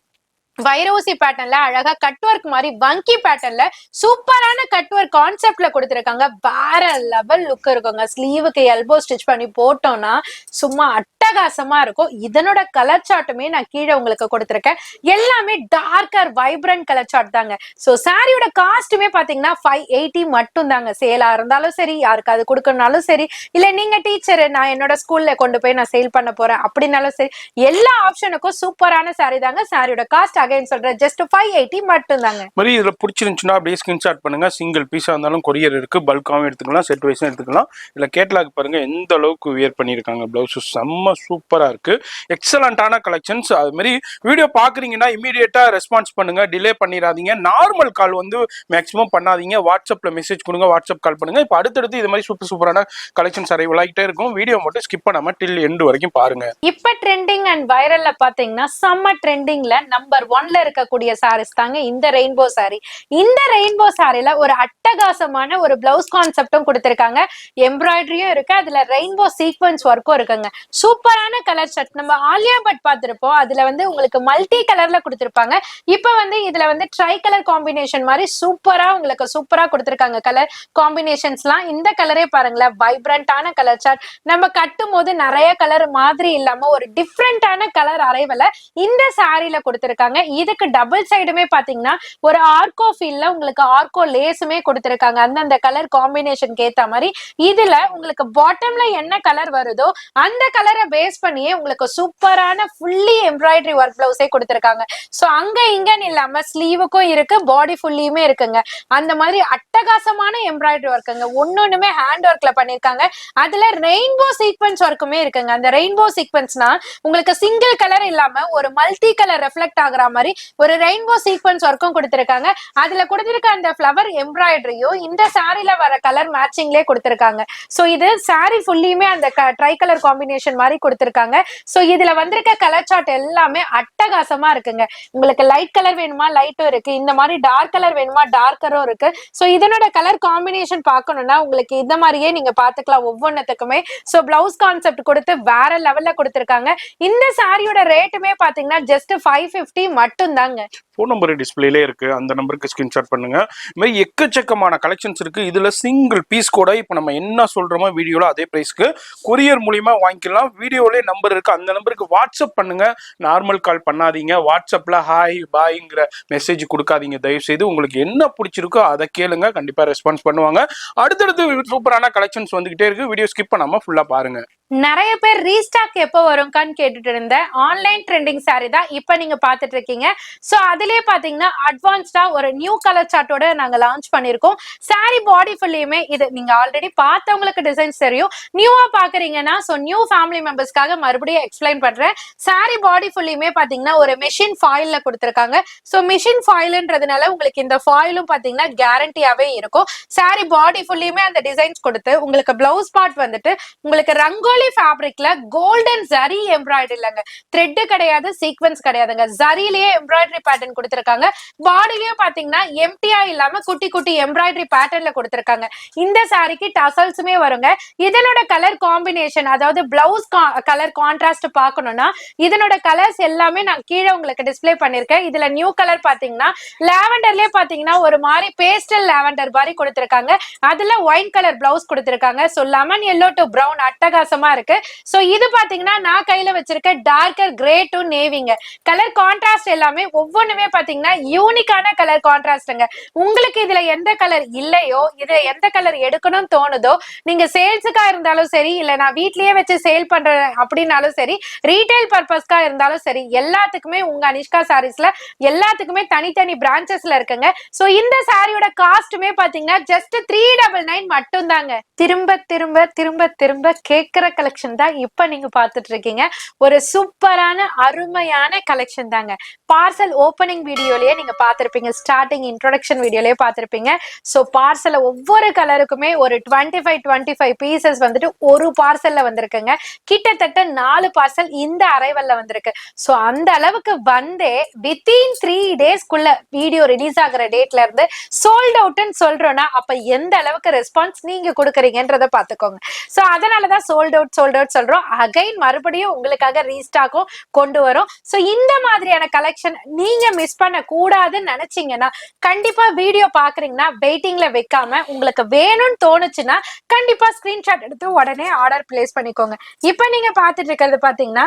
வைரோசி பேட்டர்ன்ல அழகா கட் ஒர்க் மாதிரி வங்கி பேட்டர்ன்ல சூப்பரான கட் ஒர்க் கான்செப்ட்ல கொடுத்துருக்காங்க. வேற லெவல் லுக் இருக்குங்க. ஸ்லீவுக்கு எல்போ ஸ்டிச் பண்ணி போட்டோம்னா சும்மா அட்டகாசமா இருக்கும். இதனோட கலர் சார்ட்டுமே நான் கீழே உங்களுக்கு கொடுத்துருக்கேன். எல்லாமே டார்க்கர் வைப்ரண்ட் கலர் சார்ட் தாங்க. சோ சாரியோட காஸ்ட்டுமே பாத்தீங்கன்னா 580 மட்டும் தாங்க. சேலா இருந்தாலும் சரி, யாருக்கு அது கொடுக்கணும்னாலும் சரி, இல்ல நீங்க டீச்சர், நான் என்னோட ஸ்கூல்ல கொண்டு போய் நான் சேல் பண்ண போறேன் அப்படின்னாலும் சரி, எல்லா ஆப்ஷனுக்கும் சூப்பரான சாரி தாங்க. சாரியோட காஸ்ட் அகைன் சொல்றேன், ஜஸ்ட் 580 மட்டும் தாங்க. மாதிரி இதுல பிடிச்சிருந்துச்சுன்னா அப்படியே ஸ்கிரீன்ஷாட் பண்ணுங்க. சிங்கிள் பீஸா இருந்தாலும் கொரியர் இருக்கு, பல்காவும் எடுத்துக்கலாம், செட் வைஸும் எடுத்துக்கலாம். இல்ல கேட்லாக் பாருங்க எந்த அளவுக்கு வியர் பண்ணிருக்காங்க. பிளவுஸ் செம்ம சூப்பரா இருக்கு, எக்ஸலண்டான கலெக்ஷன்ஸ். அது மாதிரி வீடியோ பாக்குறீங்கன்னா இமீடியட்டா ரெஸ்பான்ஸ் பண்ணுங்க, டிலே பண்ணிடாதீங்க. நார்மல் கால் வந்து மேக்ஸிமம் பண்ணாதீங்க, வாட்ஸ்அப்ல மெசேஜ் கொடுங்க, வாட்ஸ்அப் கால் பண்ணுங்க. இப்போ அடுத்தடுத்து இது மாதிரி சூப்பரான கலெக்ஷன்ஸ் அரைவ் ஆகிட்டே இருக்கும். வீடியோ மட்டும் ஸ்கிப் பண்ணாம டில் எண்ட் வரைக்கும் பாருங்க. இப்ப ட்ரெண்டிங் அண்ட் வைரல்ல பாத்தீங்கன்னா செம்ம ட்ரெண்டிங்ல நம்பர் 1ல இருக்கக்கூடிய சாரீஸ் தாங்க இந்த ரெயின்போ சாரி. இந்த ரெயின்போ சாரில ஒரு அட்டகாசமான ஒரு பிளவுஸ் கான்செப்டும் கொடுத்திருக்காங்க, எம்ப்ராய்டரியும் இருக்கு, அதுல ரெயின்போ சீக்வன்ஸ் ஒர்க்கும் இருக்குங்க. சூப்பரான கலர் செட். நம்ம ஆலியா பட் பார்த்திருப்போம், அதுல வந்து உங்களுக்கு மல்டி கலர்ல கொடுத்திருப்பாங்க. இப்ப வந்து இதுல வந்து ட்ரை கலர் காம்பினேஷன் மாதிரி சூப்பரா உங்களுக்கு சூப்பரா கொடுத்திருக்காங்க கலர் காம்பினேஷன்ஸ்லாம். இந்த கலரே பாருங்களேன், வைப்ரண்டான கலர் சார்ட். நம்ம கட்டும் போது நிறைய கலர் மாதிரி இல்லாம ஒரு டிஃப்ரெண்டான கலர் அரைவல இந்த சாரில கொடுத்திருக்காங்க. இதுக்கு டபுள் சைடுமே பாத்தீங்கன்னா ஒரு ஆர்கோ ஃபீல்ல உங்களுக்கு ஆர்கோ லேஸுமே கொடுத்திருக்காங்க, அந்தந்த கலர் காம்பினேஷனுக்கு ஏத்த மாதிரி. இதுல உங்களுக்கு பாட்டம்ல என்ன கலர் வருதோ அந்த கலரை பேஸ் பண்ணியே உங்களுக்கு சூப்பரான ஃபுல்லி எம்ப்ராய்டரி ஒர்க் பிளவுஸே கொடுத்திருக்காங்க. சோ அங்க இங்கன்னு இல்லாம ஸ்லீவுக்கும் இருக்கு, பாடி ஃபுல்லியுமே இருக்குங்க. அந்த மாதிரி அட்டகாசமான எம்ப்ராய்டரி ஒர்க்குங்க, ஒன்னொன்னுமே ஹேண்ட் ஒர்க்ல பண்ணிருக்காங்க. அதுல ரெயின்போ சீக்வன்ஸ் ஒர்க்குமே இருக்குங்க. அந்த ரெயின்போ சீக்வன்ஸ்னா உங்களுக்கு சிங்கிள் கலர் இல்லாம ஒரு மல்டி கலர் ரெஃப்ளெக்ட் ஆகுற மாதிரி ஒரு ரெயின்போ சீக்வன்ஸ் ஒர்க்கும் கொடுத்திருக்காங்க. அதுல கொடுத்திருக்க அந்த ஃபிளவர் எம்ப்ராய்டரியும் இந்த சாரில வர கலர் மேட்சிங்லயே கொடுத்திருக்காங்க. சோ இது சாரி ஃபுல்லியுமே அந்த ட்ரை கலர் காம்பினேஷன் மாதிரி கொடுத்திருக்காங்க. சோ இதுல வந்திருக்க கலர் சார்ட் எல்லாமே அட்டகாசமா இருக்குங்க. உங்களுக்கு லைட் கலர் வேணுமா லைட்டும் இருக்கு, இந்த மாதிரி டார்க் கலர் வேணுமா டார்க்கரும் இருக்கு. சோ இதனோட கலர் காம்பினேஷன் பார்க்கணும்னா உங்களுக்கு இந்த மாதிரியே நீங்க பாத்துக்கலாம் ஒவ்வொன்னுத்துக்குமே. சோ பிளவுஸ் கான்செப்ட் கொடுத்து வேற லெவல்ல கொடுத்திருக்காங்க. இந்த சாரியோட ரேட்டுமே பாத்தீங்கன்னா ஜஸ்ட் 550 மட்டும் தாங்க. ஃபோன் நம்பர் டிஸ்பிளேலே இருக்கு, அந்த நம்பருக்கு ஸ்கிரீன்ஷாட் பண்ணுங்க. இது மாதிரி எக்கச்சக்கமான கலெக்ஷன்ஸ் இருக்கு. இதுல சிங்கிள் பீஸ் கூட இப்போ நம்ம என்ன சொல்றோமோ வீடியோல அதே பிரைஸ்க்கு கொரியர் மூலியமா வாங்கிக்கலாம். வீடியோலே நம்பர் இருக்கு, அந்த நம்பருக்கு வாட்ஸ்அப் பண்ணுங்க. நார்மல் கால் பண்ணாதீங்க. வாட்ஸ்அப்ல ஹாய் பாய்ங்கிற மெசேஜ் கொடுக்காதீங்க தயவு செய்து. உங்களுக்கு என்ன பிடிச்சிருக்கோ அதை கேளுங்க, கண்டிப்பா ரெஸ்பான்ஸ் பண்ணுவாங்க. அடுத்தடுத்து சூப்பரான கலெக்ஷன்ஸ் வந்துகிட்டே இருக்கு. வீடியோ ஸ்கிப் பண்ணாம ஃபுல்லா பாருங்க. நிறைய பேர் ரீஸ்டாக் எப்போ வரும்கான்னு கேட்டுட்டு இருந்த ஆன்லைன் ட்ரெண்டிங் சாரி தான் இப்ப நீங்க பாத்துட்டு இருக்கீங்க. சோ அதுலயே பாத்தீங்கன்னா அட்வான்ஸ்டா ஒரு நியூ கலர் சார்ட்டோட நாங்க லான்ச் பண்ணிருக்கோம். சாரி பாடி ஃபுல்லியுமே இது நீங்க ஆல்ரெடி பார்த்தவங்களுக்கு டிசைன்ஸ் தெரியும். நியூவா பாக்குறீங்கன்னா சோ நியூ ஃபேமிலி மெம்பர்ஸ்க்காக மறுபடியும் எக்ஸ்பிளைன் பண்றேன். சாரி பாடி ஃபுல்லியுமே பாத்தீங்கன்னா ஒரு மிஷின் ஃபாயில்ல கொடுத்திருக்காங்க. சோ மிஷின் ஃபாயில்ன்றதுனால உங்களுக்கு இந்த ஃபாயிலும் பாத்தீங்கன்னா கேரண்டியாவே இருக்கும். சாரி பாடி ஃபுல்லியுமே அந்த டிசைன்ஸ் கொடுத்து உங்களுக்கு பிளவுஸ் பார்ட் வந்துட்டு உங்களுக்கு ரங்கோலி ஃபேப்ரிக்ல கோல்டன் ஜரி எம்ப்ராய்டரி இல்லங்க, த்ரெட் கிடையாது, சீக்வென்ஸ் கிடையாதுங்க, ஜரியிலேயே எம்ப்ராய்டரி பேட்டர்ன் கொடுத்திருக்காங்க. பாடியிலேயே பாத்தீங்கன்னா எம்டியா இல்லாம குட்டி குட்டி எம்ப்ராய்டரி பேட்டர்ன்ல கொடுத்திருக்காங்க. இந்த சாரிக்கு டசல்ஸுமே வருங்க. இதனோட கலர் காம்பினேஷன் அதாவது பிளவுஸ் கலர் கான்ட்ராஸ்ட் பார்க்கணும்னா இதனோட கலர்ஸ் எல்லாமே நான் கீழே உங்களுக்கு டிஸ்ப்ளே பண்ணிருக்கேன். இதுல நியூ கலர் பாத்தீங்கன்னா லாவெண்டர்லயே பாத்தீங்கன்னா ஒரு மாதிரி பேஸ்டல் லாவெண்டர் மாதிரி கொடுத்திருக்காங்க. அதுல ஒயிட் கலர் பிளவுஸ் கொடுத்திருக்காங்க. So lemon yellow to brown அட்டகாசமா இருக்கு. சோ இது பாத்தீங்கன்னா நான் கையில வச்சிருக்க டார்க்கர் கிரே டு நேவிங்க. கலர் கான்ட்ராஸ்ட் எல்லாமே ஒவ்வொன்றுமே பாத்தீங்கன்னா யூனிக்கான கலர் கான்ட்ராஸ்ட்ங்க. உங்களுக்கு இதுல எந்த கலர் இல்லையோ இதுல எந்த கலர் எடுக்கணும்னு தோணுதோ நீங்க சேல்ஸுக்கா இருந்தாலும் சரி, இல்ல நான் வீட்லயே வச்சு சேல் பண்றேன் அப்படின்னாலும் சரி, ரீட்டைல் பர்பஸ்க்கா இருந்தாலும் சரி, எல்லாத்துக்குமே உங்க அனிஷ்கா சாரீஸ்ல எல்லாத்துக்குமே தனித்தனி பிரான்ச்சஸ்ல இருக்குங்க. சோ இந்த சாரியோட காஸ்ட்டுமே பாத்தீங்கன்னா ஜஸ்ட் 399 மட்டும் தாங்க. திரும்ப திரும்ப திரும்ப திரும்ப கேட்கிற கலெக்ஷன் தான் இப்ப நீங்க பாத்துட்டு இருக்கீங்க. ஒரு சூப்பரான அருமையான கலெக்ஷன் தாங்க. பார்சல் ஓபனிங் வீடியோலயே நீங்க பாத்திருப்பீங்க, ஸ்டார்டிங் இன்ட்ரோடக்ஷன் வீடியோலயே பாத்திருப்பீங்க. சோ பார்சல் ஒவ்வொரு கலருக்குமே ஒரு 25 பீசஸ் வந்துட்டு ஒரு பார்சல்ல வந்திருக்குங்க. கிட்டத்தட்ட 4 பார்சல் இந்த அரைவல்ல வந்திருக்கு. சோ அந்த அளவுக்கு வந்தே வித்தின் 3 டேஸ்க்குள்ள வீடியோ ரிலீஸ் ஆகுற டேட்ல இருந்து சோல்ட் அவுட்னு சொல்றோம்னா அப்ப எந்த அளவுக்கு ரெஸ்பான்ஸ் நீங்க கொடுக்குறீங்கன்றத பாத்துக்கோங்க. சோ அதனாலதான் சோல்ட் அவுட் சொல்றோம். அகைன் மறுபடியும் உங்களுக்காக ரீஸ்டாக்கும் கொண்டு வரும். சோ இந்த மாதிரியான கலெக்ஷன் நீங்க மிஸ் பண்ண கூடாதுன்னு நினைச்சீங்கன்னா கண்டிப்பா வீடியோ பாக்குறீங்கன்னா வெயிட்டிங்ல வைக்காம உங்களுக்கு வேணும்னு தோணுச்சுன்னா கண்டிப்பா ஸ்கிரீன்ஷாட் எடுத்து உடனே ஆர்டர் பிளேஸ் பண்ணிக்கோங்க. இப்ப நீங்க பாத்துட்டு இருக்கிறது பாத்தீங்கன்னா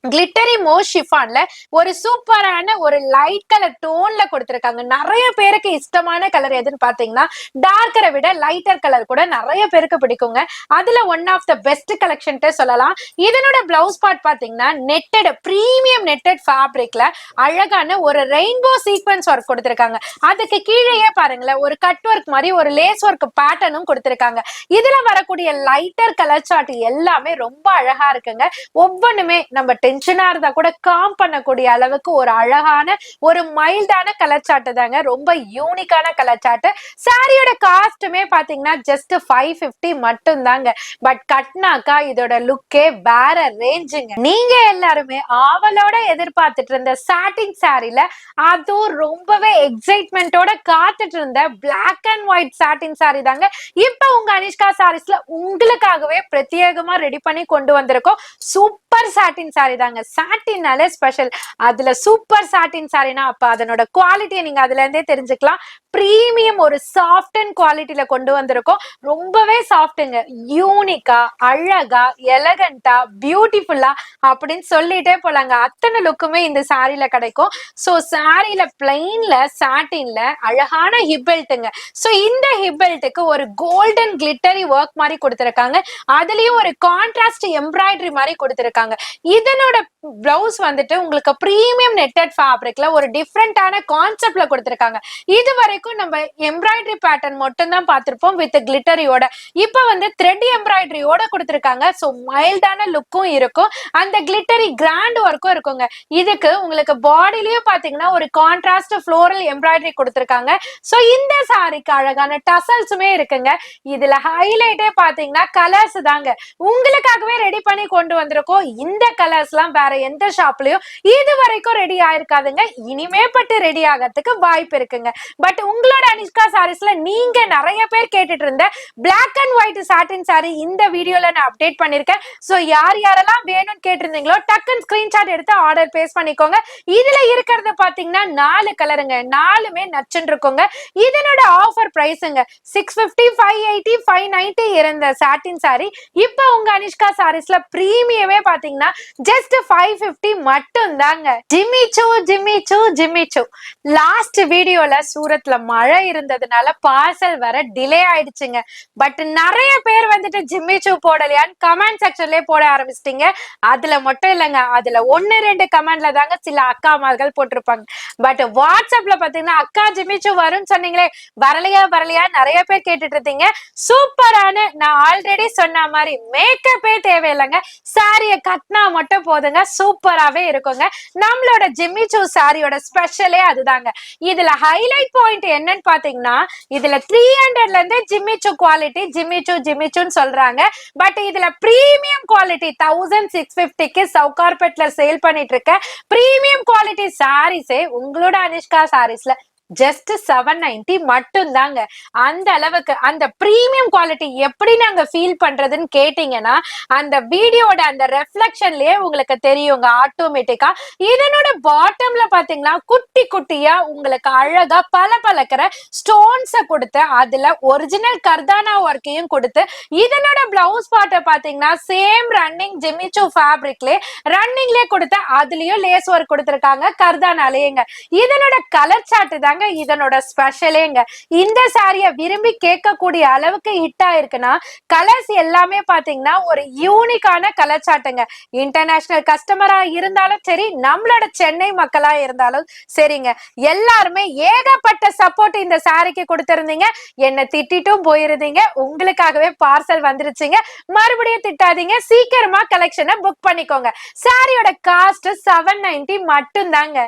கிளிட்டரி மோ ஷிஃபான்ல ஒரு சூப்பரான ஒரு லைட் கலர் டோன்ல கொடுத்திருக்காங்க. நிறைய பேருக்கு இஷ்டமான கலர் எதுன்னு பாத்தீங்கன்னா டார்க்கரை விட லைட்டர் கலர் கூட நிறைய பேருக்கு பிடிக்குங்க. அதுல one of the best collection சொல்லலாம். இதனோட பிளவுஸ் பார்ட் பாத்தீங்கன்னா நெட்டட் பிரீமியம் நெட்டட் ஃபேப்ரிக்ல அழகான ஒரு ரெயின்போ சீக்வென்ஸ் ஒர்க் கொடுத்திருக்காங்க. அதுக்கு கீழேயே பாருங்களேன் ஒரு கட் ஒர்க் மாதிரி ஒரு லேஸ் ஒர்க் பேட்டர்னும் கொடுத்திருக்காங்க. இதுல வரக்கூடிய லைட்டர் கலர் சார்ட் எல்லாமே ரொம்ப அழகா இருக்குங்க. ஒவ்வொன்றுமே நம்ம டென்ஷனா இருந்தா கூட காம் பண்ணக்கூடிய அளவுக்கு ஒரு அழகான ஒரு மைல்டான கலர் சார்ட் தாங்க. ரொம்ப யூனிக்கான கலர் சார்ட். சாரியோட காஸ்ட்டுமே பாத்தீங்கன்னா ஜஸ்ட் 550 மட்டும் தாங்க. பட் கட்னாக்கா இதோட லுக்கே வேற ரேஞ்சுங்க. நீங்க எல்லாருமே ஆவலோட எதிர்பார்த்துட்டு இருந்த சாட்டின் சாரில அதுவும் ரொம்பவே எக்ஸைட்மெண்டோட காத்துட்டு இருந்த black and white satin saree தாங்க இப்ப உங்க அனிஷ்கா சாரீஸ்ல உங்களுக்காகவே பிரத்யேகமா ரெடி பண்ணி கொண்டு வந்திருக்கோம். சூப்பர் சாட்டின் சாரி தாங்க. சாட்டின்னாலே ஸ்பெஷல். அதுல சூப்பர் சாட்டின் சாரினா அப்ப அதனோட குவாலிட்டியை நீங்க அதுல இருந்தே தெரிஞ்சுக்கலாம். பிரீமியம் ஒரு சாஃப்ட் அண்ட் குவாலிட்டியில கொண்டு வந்திருக்கோம். ரொம்பவே சாஃப்ட்டுங்க, யூனிக்கா, அழகா, எலகண்டா, பியூட்டிஃபுல்லா அப்படின்னு சொல்லிட்டே போலாங்க. அத்தனை லுக்குமே இந்த சாரில கிடைக்கும். சோ சாரில பிளைன்ல சாட்டின்ல அழகான ஹிப் பெல்ட்டுங்க. சோ இந்த ஹிப் பெல்ட்டுக்கு ஒரு கோல்டன் கிளிட்டரி ஒர்க் மாதிரி கொடுத்திருக்காங்க. அதுலயும் ஒரு கான்ட்ராஸ்ட் எம்ப்ராய்டரி மாதிரி கொடுத்திருக்காங்க. இதனோட பிளவுஸ் வந்துட்டு உங்களுக்கு பிரீமியம் நெட்டட் ஃபேப்ரிக்ல ஒரு டிஃப்ரெண்டான கான்செப்ட்ல கொடுத்திருக்காங்க. இது வரைக்கும் வரைக்கும் நம்ம எம்ப்ராய்டரி பேட்டர்ன் மட்டும் தான் பார்த்திருப்போம் வித் கிளிட்டரியோட. இப்ப வந்து த்ரெட் எம்ப்ராய்டரியோட கொடுத்திருக்காங்க. சோ மைல்டான லுக்கும் இருக்கும், அந்த கிளிட்டரி கிராண்ட் ஒர்க்கும் இருக்குங்க. இதுக்கு உங்களுக்கு பாடிலயும் பாத்தீங்கன்னா ஒரு கான்ட்ராஸ்ட் ஃப்ளோரல் எம்ப்ராய்டரி கொடுத்திருக்காங்க. சோ இந்த சாரிக்கு அழகான டசல்ஸுமே இருக்குங்க. இதுல ஹைலைட்டே பாத்தீங்கன்னா கலர்ஸ் தாங்க. உங்களுக்காகவே ரெடி பண்ணி கொண்டு வந்திருக்கோம். இந்த கலர்ஸ் எல்லாம் வேற எந்த ஷாப்லயும் இது வரைக்கும் ரெடி ஆயிருக்காதுங்க. இனிமே பட்டு ரெடி ஆகிறதுக்கு வாய்ப்பு இருக்குங்க. பட் உங்களோட அனிஷ்கா சாரீஸ்ல நீங்க நிறைய பேர் கேட்டுட்டு இருந்த black and white satin saree இந்த வீடியோல நான் அப்டேட் பண்ணிருக்கேன். சோ யார் யாரெல்லாம் வேணும்னு கேட்டிருந்தீங்களோ டக்குன்னு ஸ்கிரீன்ஷாட் எடுத்து ஆர்டர் பிளேஸ் பண்ணிக்கோங்க. இதுல இருக்கிறது பாத்தீங்கன்னா 4 கலருங்க, 4மே நச்சுன்னு இருக்குங்க. இதனோட ஆஃபர் பிரைஸ்ங்க 650, 580, 590 இருந்த சாட்டின் சாரி இப்ப உங்க அனிஷ்கா சாரீஸ்ல பிரீமியமே பாத்தீங்கன்னா ஜஸ்ட் 550 மட்டும் தாங்க. ஜிம்மிச்சூ ஜிம்மிச்சூ ஜிம்மிச்சூ. லாஸ்ட் வீடியோல சூரத்ல மழை இருந்ததுனால பார்சல் வர டிலே ஆயிடுச்சுங்க. பட் நிறைய பேர் வந்துட்டு ஜிம்மிச்சூ போடலையான்னு கமெண்ட் செக்ஷன்லயே போட ஆரம்பிச்சிட்டீங்க. அதுல மட்டும் இல்லைங்க, அதுல 1-2 கமெண்ட்ல தாங்க சில அக்காமார்கள் போட்டிருப்பாங்க. பட் வாட்ஸ்அப்ல பாத்தீங்கன்னா அக்கா ஜிம்மிச்சூ வரும்னு சொன்னீங்களே, வரலையா வரலையா நிறைய பேர் கேட்டுட்டு இருந்தீங்க. சூப்பரான, நான் ஆல்ரெடி சொன்ன மாதிரி மேக்கப்பே தேவையில்லைங்க, சாரிய கட்டினா மட்டும் போதுங்க, சூப்பராவே இருக்குங்க. நம்மளோட ஜிம்மிச்சூ சாரியோட ஸ்பெஷலே அதுதாங்க. இதுல ஹைலைட் பாயிண்ட் என்னன்னு பாத்தீங்கன்னா, இதுல 300ல இருந்து ஜிம்மிச்சூ குவாலிட்டி ஜிம்மிச்சூ ஜிம்மிச்சூன்னு சொல்றாங்க. பட் இதுல பிரீமியம் குவாலிட்டி 1650க்கு சவுகார்பேட்ல சேல் பண்ணிட்டு இருக்க பிரீமியம் குவாலிட்டி சாரீஸே உங்களோட அனிஷ்கா சாரீஸ்ல ஜஸ்ட் 790 மட்டும் தாங்க. அந்த அளவுக்கு அந்த பிரீமியம் குவாலிட்டி எப்படி நாங்க ஃபீல் பண்றதுன்னு கேட்டீங்கன்னா, அந்த வீடியோட அந்த ரெஃப்ளெக்ஷன்லயே உங்களுக்கு தெரியுங்க ஆட்டோமேட்டிக்கா. இதனோட பாட்டம்ல பாத்தீங்கன்னா குட்டி குட்டியா உங்களுக்கு அழகா பளபளக்கிற ஸ்டோன்ஸ கொடுத்து அதுல ஒரிஜினல் கர்தானா ஒர்க்கையும் கொடுத்து, இதனோட பிளவுஸ் பார்ட்ட பாத்தீங்கன்னா சேம் ரன்னிங் ஜிம்மிச்சூ ஃபேப்ரிக்லயே ரன்னிங்லயே கொடுத்து அதுலயும் லேஸ் ஒர்க் கொடுத்திருக்காங்க கர்தானாலேங்க. இதனோட கலர் சார்ட் தாங்க இதனோட ஸ்பெஷலேங்க. இந்த சாரிய விரும்பி கேட்கக்கூடிய அளவுக்கு ஹிட் ஆயிருக்குன்னா கலர்ஸ் எல்லாமே பாத்தீங்கன்னா ஒரு யூனிக்கான கலர் சார்ட்டுங்க. இன்டர்நேஷனல் கஸ்டமரா இருந்தாலும் சரி, நம்மளோட சென்னை மக்களா இருந்தாலும் சரிங்க, எல்லாருமே ஏகப்பட்ட சப்போர்ட் இந்த சாரிக்கு கொடுத்திருந்தீங்க. என்ன திட்டிட்டும் போயிருந்தீங்க, உங்களுக்காகவே பார்சல் வந்துருச்சுங்க. மறுபடியும் திட்டாதீங்க, சீக்கிரமா கலெக்ஷனை புக் பண்ணிக்கோங்க. சாரியோட காஸ்ட் 790 மட்டும் தாங்க.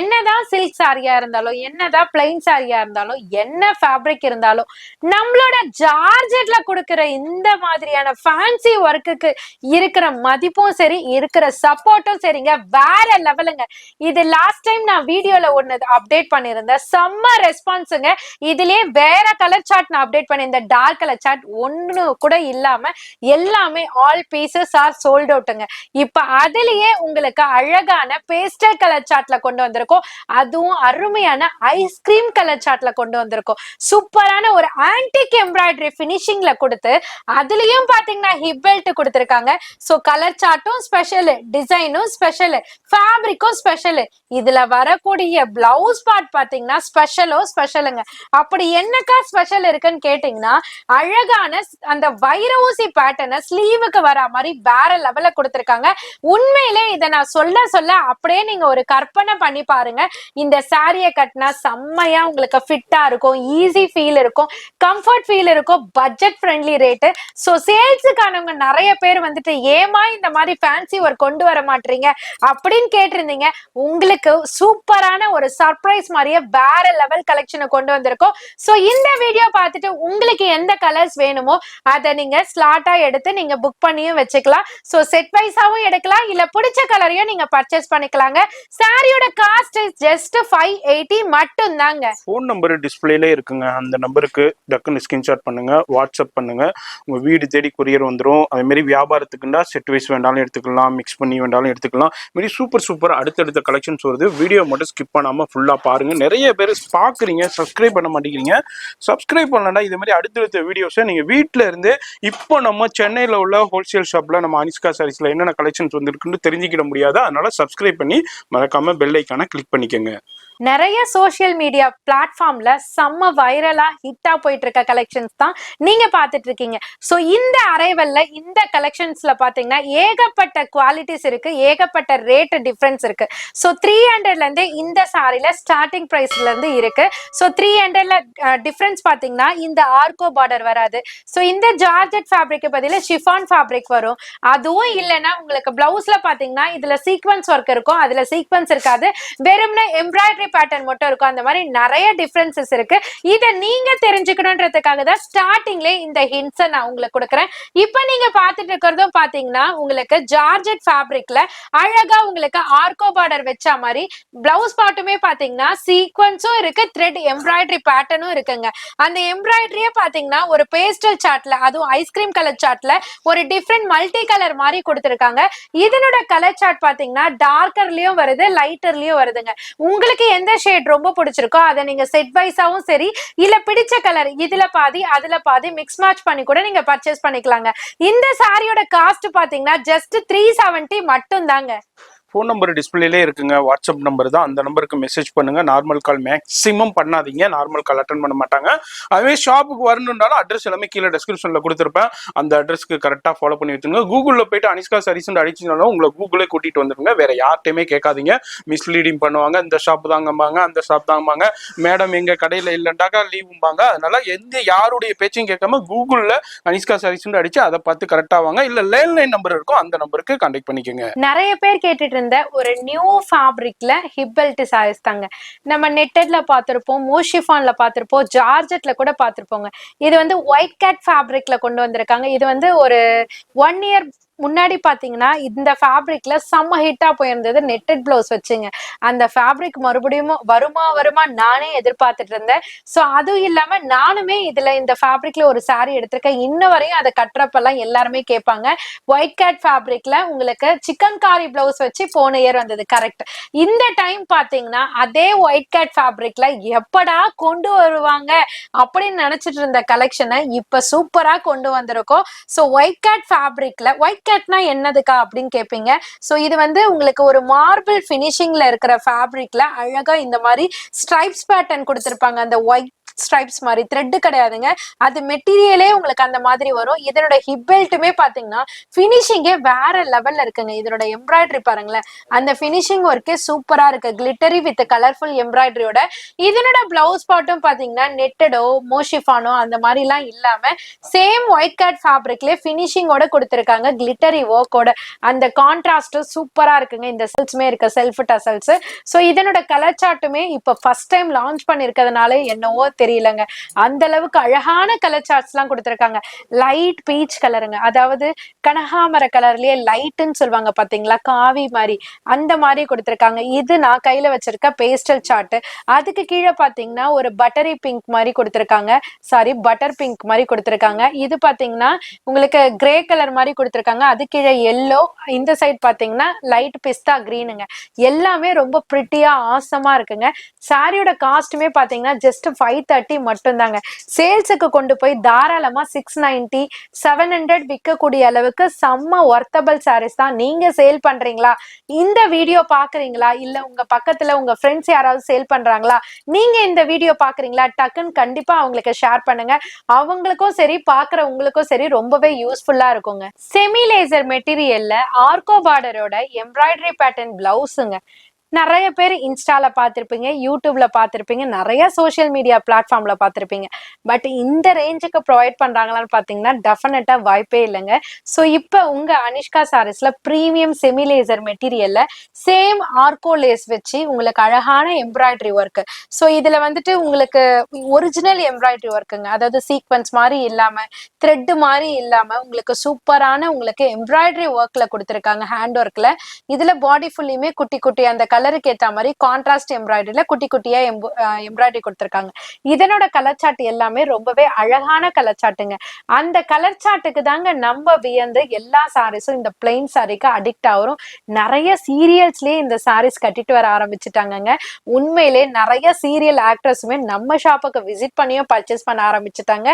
என்னதான் சில்க் சாரியா இருந்தாலும், என்னதான் பிளைன் சாரியா இருந்தாலும், என்ன ஃபேப்ரிக் இருந்தாலும், நம்மளோட ஜார்ஜெட்ல கொடுக்கிற இந்த மாதிரியான ஃபேன்சி ஒர்க்குக்கு இருக்கிற மதிப்பும் சரி, இருக்கிற சப்போர்ட்டும் சரிங்க, வேற லெவலுங்க. இது லாஸ்ட் டைம் நான் வீடியோல ஒன்னு அப்டேட் பண்ணிருந்தேன், செம்ம ரெஸ்பான்ஸுங்க. இதுலயே வேற கலர் சார்ட் நான் அப்டேட் பண்ணிருந்தேன், டார்க் கலர் சார்ட் ஒண்ணு கூட இல்லாம எல்லாமே ஆல் பீசஸ் ஆர் சோல்ட் அவுட்டுங்க. இப்ப அதுலயே உங்களுக்கு அழகான பேஸ்டல் கலர் சார்ட்ல கொண்டு வந்திருக்கோம். அதுவும் அருமையான ஐஸ்கிரீம் கலர் சார்ட்ல கொண்டு வந்திருக்கோம். சூப்பரான ஒரு ஆன்டிக் எம்ப்ராய்டரி பினிஷிங்ல கொடுத்து அதுலயும் பாத்தீங்கன்னா ஹிப் பெல்ட் கொடுத்திருக்காங்க. சோ கலர் சார்ட்டும் ஸ்பெஷல், டிசைனும் ஸ்பெஷல், ஃபேப்ரிக்கும் ஸ்பெஷல். இதுல வரக்கூடிய பிளவுஸ் பார்ட் பாத்தீங்கன்னா ஸ்பெஷலோ ஸ்பெஷலுங்க. அப்படி என்னக்கா ஸ்பெஷல் இருக்குன்னு கேட்டீங்கன்னா, அழகான அந்த வைர ஊசி பேட்டர்னை ஸ்லீவுக்கு வர மாதிரி வேற லெவல்ல கொடுத்திருக்காங்க. உண்மையிலே இதை நான் சொல்ல சொல்ல அப்படியே நீங்க ஒரு கற்பனை பண்ணி பாருங்க. இந்த சாரியை கட்டினா செம்மையா உங்களுக்கு ஃபிட்டா இருக்கும், ஈஸி ஃபீல் இருக்கும், கம்ஃபர்ட் ஃபீல் இருக்கும், பட்ஜெட் ஃப்ரெண்ட்லி ரேட்டு. ஸோ சேல்ஸுக்கானவங்க நிறைய பேர் வந்துட்டு ஏமா இந்த மாதிரி ஃபேன்சி ஒர்க் கொண்டு வர மாட்டீங்க அப்படின்னு கேட்டிருந்தீங்க. உங்களுக்கு சூப்பரான ஒரு சர்ப்ரைஸ் மாதிரியே வேற லெவல் கலெக்ஷனை கொண்டு வந்திருக்கோம். ஸோ இந்த வீடியோ பார்த்துட்டு உங்களுக்கு எந்த கலர்ஸ் வேணுமோ அதை நீங்க ஸ்லாட்டா எடுத்து நீங்க புக் பண்ணியும் வச்சுக்கலாம். ஸோ செட் வைஸாவும் எடுக்கலாம், இல்ல பிடிச்ச கலரையும் நீங்க பர்ச்சேஸ் பண்ணிக்கலாங்க. சாரியோட காஸ்ட் ஜஸ்ட் 580 மட்டும் தாங்க. ஃபோன் நம்பர் டிஸ்பிளேல இருக்குங்க, அந்த நம்பருக்கு டக்குன்னு ஸ்கிரீன்ஷாட் பண்ணுங்க, வாட்ஸ்அப் பண்ணுங்க, உங்க வீடு தேடி கொரியர் வந்துடும். அதே மாதிரி வியாபாரத்துக்குண்டா செட் வைஸ் வேண்டாலும் எடுத்துக்கலாம், மிக்ஸ் பண்ணி வேண்டாலும் எடுத்துக்கலாம். மாதிரி சூப்பர் அடுத்தடுத்த கலெக்ஷன்ஸ் வருது. வீடியோ மட்டும் ஸ்கிப் பண்ணாம ஃபுல்லா பாருங்க. நிறைய பேர் பாக்குறீங்க, சப்ஸ்கிரைப் பண்ண மாட்டேங்கிறீங்க. சப்ஸ்கிரைப் பண்ணலன்னா இது மாதிரி அடுத்தடுத்த வீடியோஸை நீங்க வீட்டுல இருந்து இப்போ நம்ம சென்னையில உள்ள ஹோல்சேல் ஷாப்ல நம்ம அனிஷ்கா சாரீஸ்ல என்னென்ன கலெக்ஷன்ஸ் வந்துருக்குன்னு தெரிஞ்சுக்கிட முடியாது. அதனால சப்ஸ்கிரைப் பண்ணி மறக்காம பெல் ஐக்கான கிளிக் பண்ணிக்கோங்க. நிறைய சோஷியல் மீடியா பிளாட்ஃபார்ம்ல செம்ம வைரலா ஹிட்டா போயிட்டு இருக்க கலெக்ஷன்ஸ் தான் நீங்க பாத்துட்டு இருக்கீங்க. சோ இந்த அரைவல்ல இந்த கலெக்ஷன்ஸ்ல பாத்தீங்கன்னா ஏகப்பட்ட குவாலிட்டிஸ் இருக்கு, ஏகப்பட்ட ரேட் டிஃபரன்ஸ் இருக்கு. சோ 300ல இருந்து இந்த சாரில ஸ்டார்டிங் பிரைஸ்ல இருந்து இருக்கு. சோ 300ல டிஃபரன்ஸ் பாத்தீங்கன்னா இந்த ஆர்கோ பார்டர் வராது. சோ இந்த ஜார்ஜெட் ஃபேப்ரிக் பதிலா ஷிஃபான் ஃபேப்ரிக் வரும். அதுவும் இல்லைன்னா உங்களுக்கு பிளவுஸ்ல பாத்தீங்கன்னா இதுல சீக்வன்ஸ் ஒர்க் இருக்கும், அதுல சீக்வன்ஸ் இருக்காது, வெறும்னா எம்ப்ராய்டரி பேட்டர்ன் மட்டும் இருக்கும். அந்த மாதிரி நிறைய டிஃபரன்சஸ் இருக்கு. இத நீங்க தெரிஞ்சுக்கணும்ன்றதுக்காக தான் ஸ்டார்டிங்ல இந்த ஹிண்ட்ஸ் நான் உங்களுக்கு கொடுக்குறேன். இப்போ நீங்க பாத்துட்டு இருக்கிறதும் பாத்தீங்கன்னா உங்களுக்கு ஜார்ஜெட் ஃபேப்ரிக்ல அழகா உங்களுக்கு ஆர்கோ பார்டர் வச்ச மாதிரி பிளவுஸ் பாட்டுமே பாத்தீங்கன்னா சீக்வன்ஸும் இருக்கு, த்ரெட் எம்ப்ராய்டரி பேட்டர்னும் இருக்குங்க. அந்த எம்ப்ராய்டரியே பாத்தீங்கன்னா ஒரு பேஸ்டல் சார்ட்ல, அதுவும் ஐஸ்கிரீம் கலர் சார்ட்ல ஒரு டிஃப்ரெண்ட் மல்டி கலர் மாதிரி கொடுத்திருக்காங்க. இதனோட கலர் சார்ட் பாத்தீங்கன்னா டார்க்கர்லயும் வருது, லைட்டர்லயும் வருதுங்க. உங்களுக்கு எந்த ஷேட் ரொம்ப பிடிச்சிருக்கோ அதை நீங்க செட் வைஸாவும் சரி, இல்ல பிடிச்ச கலர் இதுல பாதி அதுல பாதி மிக்ஸ் மேட்ச் பண்ணி கூட நீங்க பர்ச்சேஸ் பண்ணிக்கலாங்க. இந்த சாரியோட காஸ்ட் பாத்தீங்கன்னா ஜஸ்ட் 370 மட்டும் தாங்க. ஃபோன் நம்பர் டிஸ்பிளேலே இருக்குங்க, வாட்ஸ்அப் நம்பர் தான். அந்த நம்பருக்கு மெசேஜ் பண்ணுங்க. நார்மல் கால் மேக்ஸிமம் பண்ணாதீங்க, நார்மல் கால் அட்டன் பண்ண மாட்டாங்க. அதுவே ஷாப்புக்கு வரணுன்னாலும் அட்ரஸ் எல்லாமே கீழே டிஸ்கிரிப்ஷன்ல கொடுத்துருப்பேன். அந்த அட்ரஸ்க்கு கரெக்டாக ஃபாலோ பண்ணி வச்சுங்க. கூகுளில் போயிட்டு அனிஷ்கா சாரீஸ் அடிச்சுனாலும் உங்களை கூகுளே கூட்டிட்டு வந்துருங்க. வேற யார்ட்டையுமே கேட்காதீங்க, மிஸ்லீடிங் பண்ணுவாங்க. இந்த ஷாப் தாங்கம்பாங்க, அந்த ஷாப் தாங்கம்பாங்க, மேடம் எங்க கடையில் இல்லைண்டாக்கா லீவும்பாங்க. அதனால யாருடைய பேச்சையும் கேட்காம கூகுளில் அனிஷ்கா சாரீஸ் அடிச்சு அதை பார்த்து கரெக்டாக வாங்க. இல்லை லேண்ட்லைன் நம்பர் இருக்கும், அந்த நம்பருக்கு கான்டாக்ட் பண்ணிக்கோங்க. நிறைய பேர் கேட்டுட்டு இருந்த ஒரு நியூ ஃபேப்ரிக்ல ஹிப் பெல்ட் சாரீஸ் தாங்க. நம்ம நெட்டட்ல பார்த்திருப்போம், மோஷிஃபான்ல பார்த்திருப்போம், ஜார்ஜெட்ல கூட பார்த்திருப்போங்க. இது வந்து ஒயிட் கேட் ஃபேப்ரிக்ல கொண்டு வந்திருக்காங்க. இது வந்து ஒரு 1 இயர் முன்னாடி பாத்தீங்கன்னா இந்த ஃபேப்ரிக்ல செம்ம ஹிட்டா போயிருந்தது. நெட்டட் பிளவுஸ் வச்சுங்க. அந்த ஃபேப்ரிக் மறுபடியும் வருமா நானே எதிர்பார்த்துட்டு இருந்தேன். சோ அதுவும் இல்லாம நானுமே இதுல இந்த ஃபேப்ரிக்ல ஒரு சாரி எடுத்திருக்கேன். இன்ன வரையும் அதை கட்டுறப்பெல்லாம் எல்லாருமே கேட்பாங்க. ஒயிட் கேட் ஃபேப்ரிக்ல உங்களுக்கு சிக்கன் காரி பிளவுஸ் வச்சு போன இயர் வந்தது, கரெக்ட். இந்த டைம் பாத்தீங்கன்னா அதே ஒயிட் கேட் ஃபேப்ரிக்ல எப்படா கொண்டு வருவாங்க அப்படின்னு நினைச்சிட்டு இருந்த கலெக்ஷனை இப்ப சூப்பரா கொண்டு வந்திருக்கோம். சோ ஒயிட் கேட் ஃபேப்ரிக்ல, ஒயிட் கேட்னா என்னதுக்கா அப்படின்னு கேட்பீங்க. சோ இது வந்து உங்களுக்கு ஒரு மார்பிள் பினிஷிங்ல இருக்கிற ஃபேப்ரிக்ல அழகா இந்த மாதிரி ஸ்ட்ரைப்ஸ் பேட்டர்ன் கொடுத்திருப்பாங்க. அந்த ஒயிட் ஸ்ட்ரைப்ஸ் மாதிரி த்ரெட் கிடையாதுங்க, அது மெட்டீரியலே உங்களுக்கு அந்த மாதிரி வரும். இதனோட ஹிப் பெல்ட்டுமே பாத்தீங்கன்னா பினிஷிங்கே வேற லெவல்ல இருக்குங்க. இதனோட எம்ப்ராய்டரி பாருங்களேன், அந்த பினிஷிங் ஒர்க்கே சூப்பரா இருக்கு, கிளிட்டரி வித் கலர்ஃபுல் எம்ப்ராய்டரியோட. இதனோட பிளவுஸ் பாட்டும் பாத்தீங்கன்னா நெட்டடோ மோஷிஃபானோ அந்த மாதிரி எல்லாம் இல்லாம சேம் ஒயிட் கேட் ஃபேப்ரிக்லயே பினிஷிங்கோட கொடுத்திருக்காங்க, கிளிட்டரி ஒர்க்கோட. அந்த கான்ட்ராஸ்டும் சூப்பரா இருக்குங்க. இந்த செல்ஸ்மே இருக்கு, செல்ஃப் டசல்ஸ். சோ இதனோட கலர் சார்ட்டுமே இப்ப ஃபர்ஸ்ட் டைம் லான்ச் பண்ணிருக்கிறதுனால என்னவோ தெரியலங்க, அந்த அளவுக்கு அழகான கலர் சார்ட்ஸ் எல்லாம் கொடுத்திருக்காங்க. லைட் பீச் கலருங்க, அதாவது கனகாமர கலர்லயே லைட்ன்னு சொல்லுவாங்க பாத்தீங்களா, காவி மாதிரி, அந்த மாதிரி கொடுத்திருக்காங்க. இது நான் கையில வச்சிருக்க பேஸ்டல் சார்ட். அதுக்கு கீழே பாத்தீங்கன்னா ஒரு பட்டரி பிங்க் மாதிரி கொடுத்திருக்காங்க, சாரி பட்டர் பிங்க் மாதிரி கொடுத்திருக்காங்க. இது பாத்தீங்கன்னா உங்களுக்கு கிரே கலர் மாதிரி கொடுத்திருக்காங்க, அது கீழே எல்லோ, இந்த சைட் பாத்தீங்கன்னா லைட் பிஸ்தா கிரீனுங்க. எல்லாமே ரொம்ப பிரிட்டியா ஆசமா இருக்குங்க. சாரியோட காஸ்ட்டுமே பாத்தீங்கன்னா ஜஸ்ட் 530 மட்டும் தாங்க. சேல்ஸுக்கு கொண்டு போய் தாராளமா 690 700 விற்கக்கூடிய அளவுக்கு செம்ம ஒர்த்தபிள் சாரீஸ் தான். நீங்க சேல் பண்றீங்களா, இந்த வீடியோ பாக்குறீங்களா, இல்ல உங்க பக்கத்துல உங்க ஃப்ரெண்ட்ஸ் யாராவது சேல் பண்றாங்களா, நீங்க இந்த வீடியோ பாக்குறீங்களா, டக்குன்னு கண்டிப்பா அவங்களுக்கு ஷேர் பண்ணுங்க. அவங்களுக்கும் சரி பாக்குற உங்களுக்கும் சரி ரொம்பவே யூஸ்ஃபுல்லா இருக்குங்க. செமி லேசர் மெட்டீரியல்ல ஆர்கோ பார்டரோட எம்ப்ராய்டரி பேட்டர்ன் பிளவுஸுங்க. நிறைய பேர் இன்ஸ்டால பார்த்திருப்பீங்க, யூடியூப்ல பார்த்திருப்பீங்க, நிறைய சோஷியல் மீடியா பிளாட்ஃபார்ம்ல பார்த்திருப்பீங்க. பட் இந்த ரேஞ்சுக்கு ப்ரொவைட் பண்றாங்களான்னு பாத்தீங்கன்னா டெஃபினட்டா வாய்ப்பே இல்லைங்க. ஸோ இப்போ உங்க அனிஷ்கா சாரீஸ்ல பிரீமியம் செமி லேசர் மெட்டீரியல்ல சேம் ஆர்கோ லேஸ் வச்சு உங்களுக்கு அழகான எம்ப்ராய்டரி ஒர்க். ஸோ இதுல வந்துட்டு உங்களுக்கு ஒரிஜினல் எம்ப்ராய்டரி ஒர்க்குங்க, அதாவது சீக்வன்ஸ் மாதிரி இல்லாம த்ரெட் மாதிரி இல்லாம உங்களுக்கு சூப்பரான உங்களுக்கு எம்ப்ராய்டரி ஒர்க்ல கொடுத்திருக்காங்க, ஹேண்ட் ஒர்க்ல. இதுல பாடி ஃபுல்லுமே குட்டி குட்டி அந்த கலருக்கு ஏத்த மாதிரி கான்ட்ராஸ்ட் எம்ப்ராய்டரியில குட்டி குட்டியா எம்ப்ராய்டரி கொடுத்திருக்காங்க. இதனோட கலர் சார்ட் எல்லாமே ரொம்பவே அழகான கலர் சார்ட்டுங்க. அந்த கலர் சார்ட்டுக்கு தாங்க நம்ம வியந்து எல்லா சாரீஸும் இந்த பிளைன் சாரிக்கு அடிக்ட் ஆகிறோம். நிறைய சீரியல்ஸ்லயே இந்த சாரீஸ் கட்டிட்டு வர ஆரம்பிச்சுட்டாங்க. உண்மையிலே நிறைய சீரியல் ஆக்ட்ரஸுமே நம்ம ஷாப்புக்கு விசிட் பண்ணியும் பர்ச்சேஸ் பண்ண ஆரம்பிச்சுட்டாங்க,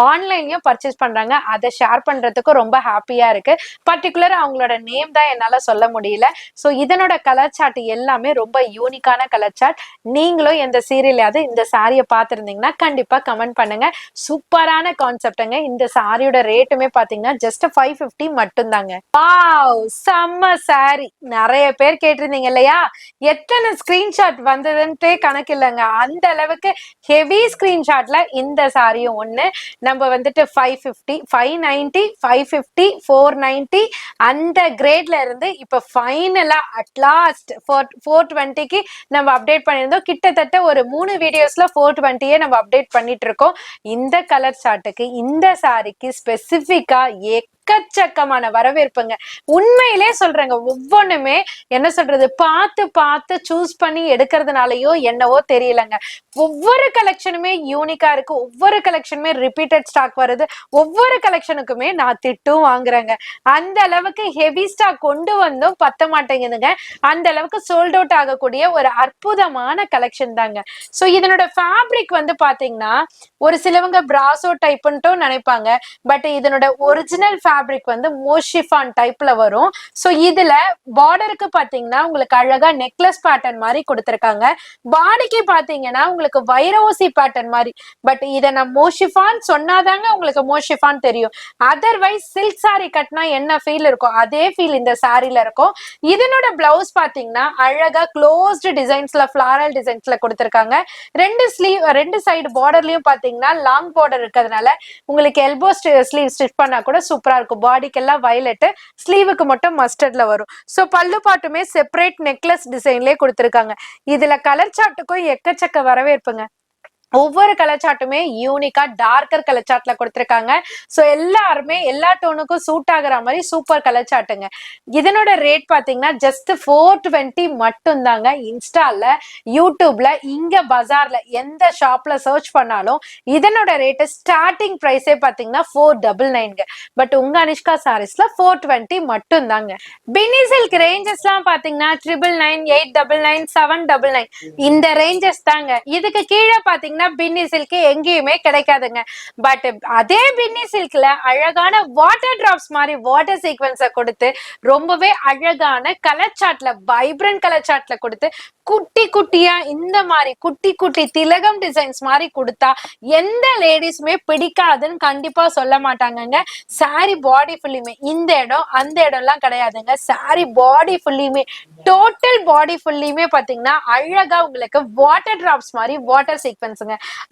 ஆன்லைன்லயும் பர்ச்சேஸ் பண்றாங்க. அதை ஷேர் பண்றதுக்கு ரொம்ப ஹாப்பியா இருக்கு. பர்டிகுலர் அவங்களோட நேம் தான் என்னால சொல்ல முடியல. சோ இதனோட கலர் சார்ட் எல்லாமே எல்லாமே ரொம்ப யூனிக்கான கலர் சார்ட். நீங்களும் எந்த சீரியலாவது இந்த சாரியை பார்த்திருந்தீங்கன்னா கண்டிப்பா கமெண்ட் பண்ணுங்க. சூப்பரான கான்செப்ட்ங்க. இந்த சாரியோட ரேட்டுமே பாத்தீங்கன்னா ஜஸ்ட் 550 மட்டும் தாங்க. வாவ், செம்ம சாரி. நிறைய பேர் கேட்டிருந்தீங்க இல்லையா, எத்தனை ஸ்கிரீன்ஷாட் வந்ததுன்ட்டே கணக்கு இல்லைங்க. அந்த அளவுக்கு ஹெவி ஸ்கிரீன்ஷாட்ல இந்த சாரியும் ஒண்ணு. நம்ம வந்துட்டு 550, 590, 550, 490 அந்த கிரேட்ல இருந்து இப்ப ஃபைனலா அட்லாஸ்ட் 420க்கு நம்ம அப்டேட் பண்ணியிருந்தோம். கிட்டத்தட்ட ஒரு 3 வீடியோஸ்ல 420 நம்ம அப்டேட் பண்ணிட்டு இருக்கோம். இந்த கலர் சார்ட்டுக்கு, இந்த சாரிக்கு ஸ்பெசிபிக்கா எக்கச்சக்கமான வரவேற்புங்க. உண்மையிலே சொல்றேங்க, ஒவ்வொன்றுமே என்ன சொல்றது, பார்த்து பார்த்து சூஸ் பண்ணி எடுக்கிறதுனாலயோ என்னவோ தெரியலங்க. ஒவ்வொரு கலெக்ஷனுமே யூனிக்கா இருக்கு. ஒவ்வொரு கலெக்ஷனுமே ரிப்பீட்டட் ஸ்டாக் வருது. ஒவ்வொரு கலெக்ஷனுக்குமே நான் திட்டும் வாங்குறேங்க. அந்த அளவுக்கு ஹெவி ஸ்டாக் கொண்டு வந்தும் பத்த மாட்டேங்குதுங்க. அந்த அளவுக்கு சோல்ட் அவுட் ஆகக்கூடிய ஒரு அற்புதமான கலெக்ஷன் தாங்க. சோ இதனோட ஃபேப்ரிக் வந்து பாத்தீங்கன்னா, ஒரு சிலவங்க பிராசோ டைப்ன்ட்டும் நினைப்பாங்க. பட் இதனோட ஒரிஜினல் ஃபேப்ரிக் வந்து மோஷிஃபான் டைப்ல வரும். சோ இதுல பார்டருக்கு பாத்தீங்கன்னா உங்களுக்கு அழகா நெக்லஸ் பேட்டர்ன் மாதிரி கொடுத்திருக்காங்க. பாடிக்கு பாத்தீங்கன்னா உங்களுக்கு வைரோசி பேட்டர்ன் மாதிரி. பட் இத நான் மோஷிஃபான் சொன்னாதாங்க உங்களுக்கு மோஷிஃபான் தெரியும். அதர்வைஸ் சில்க் சாரி கட்டினா என்ன ஃபீல் இருக்கும், அதே ஃபீல் இந்த சாரில இருக்கும். இதனோட பிளவுஸ் பாத்தீங்கன்னா அழகா க்ளோஸ்டு டிசைன்ஸ்ல, ஃபிளாரல் டிசைன்ஸ்ல கொடுத்திருக்காங்க. ரெண்டு சைடு பார்டர்லயும் பாத்தீங்கன்னா லாங் பார்டர் இருக்கிறதுனால உங்களுக்கு எல்போ ஸ்லீவ் ஸ்டிச் பண்ணா கூட சூப்பரா இருக்கும். பாடிக்கு எல்லாம் வயலட், ஸ்லீவுக்கு மட்டும் மஸ்டர்ட்ல வரும். சோ பல்லு பாட்டுமே செப்பரேட் நெக்லஸ் டிசைன்லயே கொடுத்திருக்காங்க. இதுல கலர் சார்ட்டுக்கும் எக்கச்சக்க வரவேற்புங்க. ஒவ்வொரு கலர் சார்ட்டுமே யூனிக்கா டார்க்கர் கலர் சார்ட்ல கொடுத்திருக்காங்க. சோ எல்லாருமே எல்லா டோனுக்கும் சூட் ஆகுற மாதிரி சூப்பர் கலர் சார்ட்டுங்க. இதனோட ரேட் பாத்தீங்கன்னா ஜஸ்ட் 420 மட்டும் தாங்க. இன்ஸ்டால, யூடியூப்ல, இங்க பஜார்ல எந்த ஷாப்ல சர்ச் பண்ணாலும் இதனோட ரேட் ஸ்டார்டிங் பிரைஸே பாத்தீங்கன்னா 499. பட் உங்க அனிஷ்கா சாரீஸ்ல 420 மட்டும் தாங்க. பின்னி சில்க் ரேஞ்சஸ் எல்லாம் பாத்தீங்கன்னா 999, 899, 799 இந்த ரேஞ்சஸ் தாங்க. இதுக்கு கீழே பாத்தீங்கன்னா பின்னி சில்க் எங்கேயுமே கிடைக்காதுங்க. பட் அதே பின்னி சில்க்ல அழகான வாட்டர் டிராப்ஸ் மாதிரி வாட்டர் சீக்வென்ஸை கொடுத்து ரொம்பவே அழகான கலர் சார்ட்ல, வைப்ரண்ட் கலர் சார்ட்ல கொடுத்து குட்டி குட்டியா இந்த மாதிரி குட்டி குட்டி திலகம் டிசைன்ஸ் மாதிரி கொடுத்தா எந்த லேடிஸுமே பிடிக்காதுன்னு கண்டிப்பா சொல்ல மாட்டாங்கங்க. சாரி பாடி ஃபுல்லுமே இந்த இடம் அந்த இடம்லாம் கிடையாதுங்க. சாரி பாடி ஃபுல்லுமே, டோட்டல் பாடி ஃபுல்லுமே பாத்தீங்கன்னா அழகா உங்களுக்கு வாட்டர் டிராப்ஸ் மாதிரி வாட்டர் சீக்வென்ஸுங்க.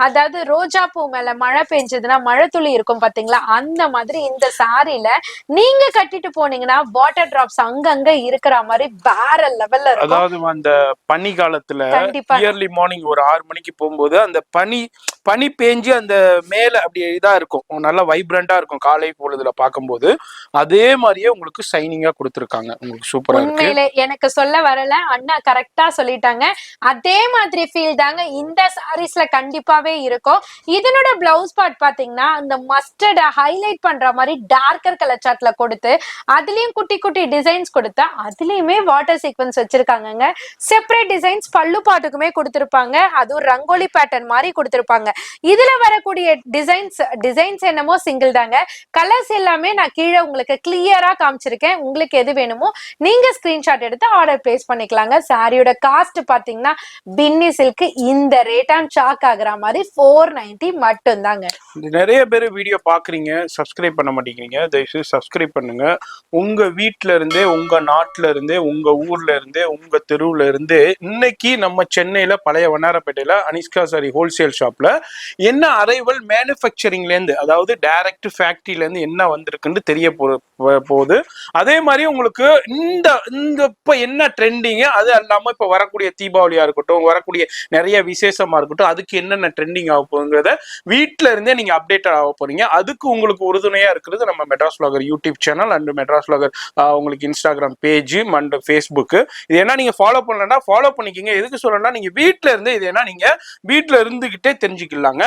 அதாவது ரோஜா பூ மேல மழை பெஞ்சதுன்னா மழை துளி இருக்கும் பாத்தீங்களா, அந்த மாதிரி இந்த சாரில நீங்க கட்டிட்டு போனீங்கன்னா வாட்டர் டிராப்ஸ் அங்கங்க இருக்கிற மாதிரி வேற லெவல்ல இருக்கும். அதாவது அந்த பனி காலத்துல இயர்லி மார்னிங் ஒரு 6 மணிக்கு போகும்போது அந்த பனி பேஞ்சு அந்த மேல அப்படி இதா இருக்கும், நல்லா வைப்ரண்டா இருக்கும் காலை பொழுதுல பார்க்கும்போது. அதே மாதிரியே உங்களுக்கு ஷைனிங்கா கொடுத்துருக்காங்க. உங்களுக்கு சூப்பரா இருக்கு. உண்மையிலே எனக்கு சொல்ல வரல, அண்ணா கரெக்டா சொல்லிட்டாங்க. அதே மாதிரி ஃபீல் தாங்க இந்த சாரீஸ்ல கண்டிப்பாவே இருக்கும். இதனோட பிளவுஸ் பார்ட் பாத்தீங்கன்னா அந்த மஸ்டர்ட ஹைலைட் பண்ற மாதிரி டார்க்கர் கலர் சார்ட்ல கொடுத்து அதுலயும் குட்டி குட்டி டிசைன்ஸ் கொடுத்து அதுலயுமே வாட்டர் சீக்வென்ஸ் வச்சிருக்காங்க. செப்பரேட் டிசைன்ஸ் பல்லு பாட்டுக்குமே கொடுத்திருப்பாங்க. அதுவும் ரங்கோலி பேட்டர்ன் மாதிரி கொடுத்திருப்பாங்க. இதுல வரக்கூடிய டிசைன்ஸ் என்னமோ சிங்கிள் தாங்க. கலர்ஸ் எல்லாமே நான் கீழே உங்களுக்கு கிளியரா காமிச்சிருக்கேன். உங்களுக்கு எது வேணுமோ நீங்க ஸ்கிரீன்ஷாட் எடுத்து ஆர்டர் பிளேஸ் பண்ணிக்கலாங்க. சாரியோட காஸ்ட் பாத்தீங்கன்னா பின்னி சில்க் இந்த ரேட்டான் ஷாக் ஆகுற மாதிரி 490 மட்டும் தாங்க. நிறைய பேர் வீடியோ பாக்குறீங்க, சப்ஸ்கிரைப் பண்ண மாட்டேங்கிறீங்க. தயவுசெய்து சப்ஸ்கிரைப் பண்ணுங்க. உங்க வீட்டுல இருந்தே, உங்க நாட்டுல இருந்தே, உங்க ஊர்ல இருந்தே, உங்க தெருவுல இருந்தே இன்னைக்கு நம்ம சென்னையில பழைய வண்ணாரப்பேட்டையில அனிஷ்கா சாரி ஹோல்சேல் ஷாப்ல என்ன அரைவல் மேனுஃபேக்சரிங்ல இருந்து, அதாவது டைரக்ட் ஃபேக்டரியில இருந்து என்ன வந்திருக்குன்னு தெரிய போகுது. அதே மாதிரி உங்களுக்கு இந்த இப்ப என்ன ட்ரெண்டிங், அது இல்லாம இப்ப வரக்கூடிய தீபாவளியா இருக்கட்டும், வரக்கூடிய நிறைய விசேஷமா இருக்கட்டும், அதுக்கு என்னென்ன ட்ரெண்டிங் ஆக போகுங்கிறத வீட்டுல இருந்தே நீங்க அப்டேட் ஆக போறீங்க. அதுக்கு உங்களுக்கு உறுதுணையா இருக்கிறது நம்ம Madras vlogger YouTube channel and Madras vlogger உங்களுக்கு இன்ஸ்டாகிராம் பேஜ் அண்ட் ஃபேஸ்புக். இது என்ன நீங்க ஃபாலோ பண்ணலன்னா ஃபாலோ பண்ணிக்கங்க. எதுக்கு சொல்லணும்னா நீங்க வீட்டுல இருந்து இது என்ன நீங்க வீட்டுல இருந்துகிட்டே தெரிஞ்சுக்கலாங்க.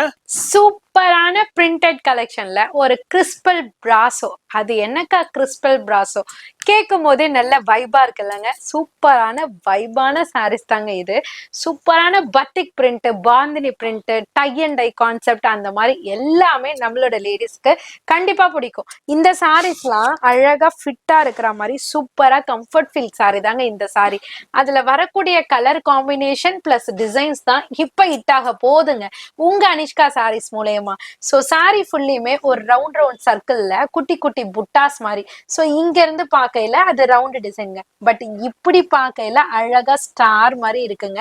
சூப்பர் சூப்பரான பிரிண்டட் கலெக்ஷன்ல ஒரு கிறிஸ்பல் பிராசோ. அது என்னக்கா கிறிஸ்பல் பிராசோ கேட்கும் போதே நல்ல வைபா இருக்குல்லங்க. சூப்பரான வைபான சாரீஸ் தாங்க இது. சூப்பரான batik print, bandhani print, tie and dye concept, அந்த மாதிரி எல்லாமே நம்மளோட லேடிஸ்க்கு கண்டிப்பா பிடிக்கும். இந்த சாரீஸ்லாம் அழகா ஃபிட்டா இருக்கிற மாதிரி சூப்பரா கம்ஃபர்ட் ஃபீல் சாரி தாங்க இந்த சாரி. அதுல வரக்கூடிய கலர் காம்பினேஷன் பிளஸ் டிசைன்ஸ் தான் இப்ப ஹிட் ஆக போகுதுங்க உங்க அனிஷ்கா சாரீஸ் மூலயமா. சோ சாரி ஃபுல்லியுமே ஒரு ரவுண்ட் ரவுண்ட் சர்க்கிள்ல குட்டி குட்டி புட்டாஸ் மாதிரி. சோ இங்க இருந்து பார்க்கையில அது ரவுண்ட் டிசைன்ங்க, பட் இப்படி பார்க்கையில அழகா ஸ்டார் மாதிரி இருக்குங்க.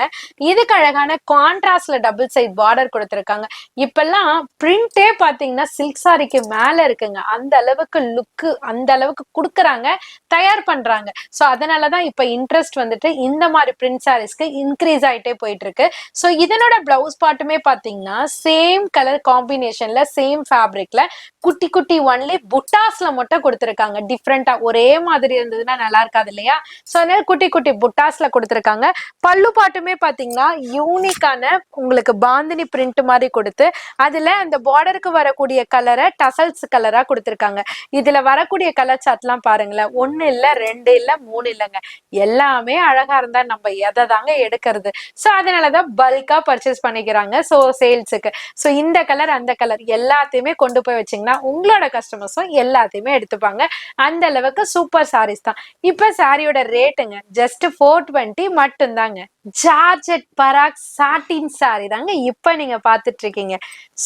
இதுக்கு அழகான கான்ட்ராஸ்ட்ல டபுள் சைட் பார்டர் கொடுத்திருக்காங்க. இப்பெல்லாம் பிரிண்டே பாத்தீங்கன்னா சில்க் சாரிக்கு மேல இருக்குங்க. அந்த அளவுக்கு லுக்கு அந்த அளவுக்கு கொடுக்குறாங்க, தயார் பண்றாங்க. சோ அதனாலதான் இப்ப இன்ட்ரெஸ்ட் வந்துட்டு இந்த மாதிரி பிரிண்ட் சாரீஸ்க்கு இன்க்ரீஸ் ஆயிட்டே போயிட்டு இருக்கு. சோ இதனோட பிளவுஸ் பார்ட்டுமே பாத்தீங்கன்னா சேம் கலர் காம்பினேஷன்ல சேம் ஃபேப்ரிக்ல குட்டி குட்டி ஒன்லி புட்டாஸ்ல மட்டும் கொடுத்திருக்காங்க. டிஃப்ரெண்டா ஒரே மாதிரி இருந்ததுன்னா நல்லா இருக்காது இல்லையா? சோ அதனால குட்டி குட்டி புட்டாஸ்ல கொடுத்திருக்காங்க. பல்லு பாட்டுமே பாத்தீங்கன்னா யூனிக்கான உங்களுக்கு பாந்தினி பிரிண்ட் மாதிரி கொடுத்து அதுல அந்த பார்டருக்கு வரக்கூடிய கலரை டசல்ஸ் கலரா கொடுத்திருக்காங்க. இதுல வரக்கூடிய கலர் சார்ட்லாம் பாருங்களேன். 1 இல்ல 2 இல்ல 3 இல்லைங்க, எல்லாமே அழகா இருந்தா நம்ம எதை தாங்க எடுக்கிறது? சோ அதனாலதான் பல்கா பர்ச்சேஸ் பண்ணிக்கிறாங்க. சோ சேல்ஸுக்கு சோ இந்த கலர் அந்த கலர் எல்லாத்தையுமே கொண்டு போய் வச்சீங்கன்னா உங்களோட கஸ்டமர்ஸும் எல்லாத்தையுமே எடுத்துப்பாங்க. அந்த அளவுக்கு சூப்பர் சாரீஸ் தான். இப்ப சாரியோட ரேட்டுங்க ஜஸ்ட் 420 மட்டும் தாங்க. ஜார்ஜெட் பராக் சாட்டின் சாரி தாங்க இப்ப நீங்க பாத்துட்டு இருக்கீங்க.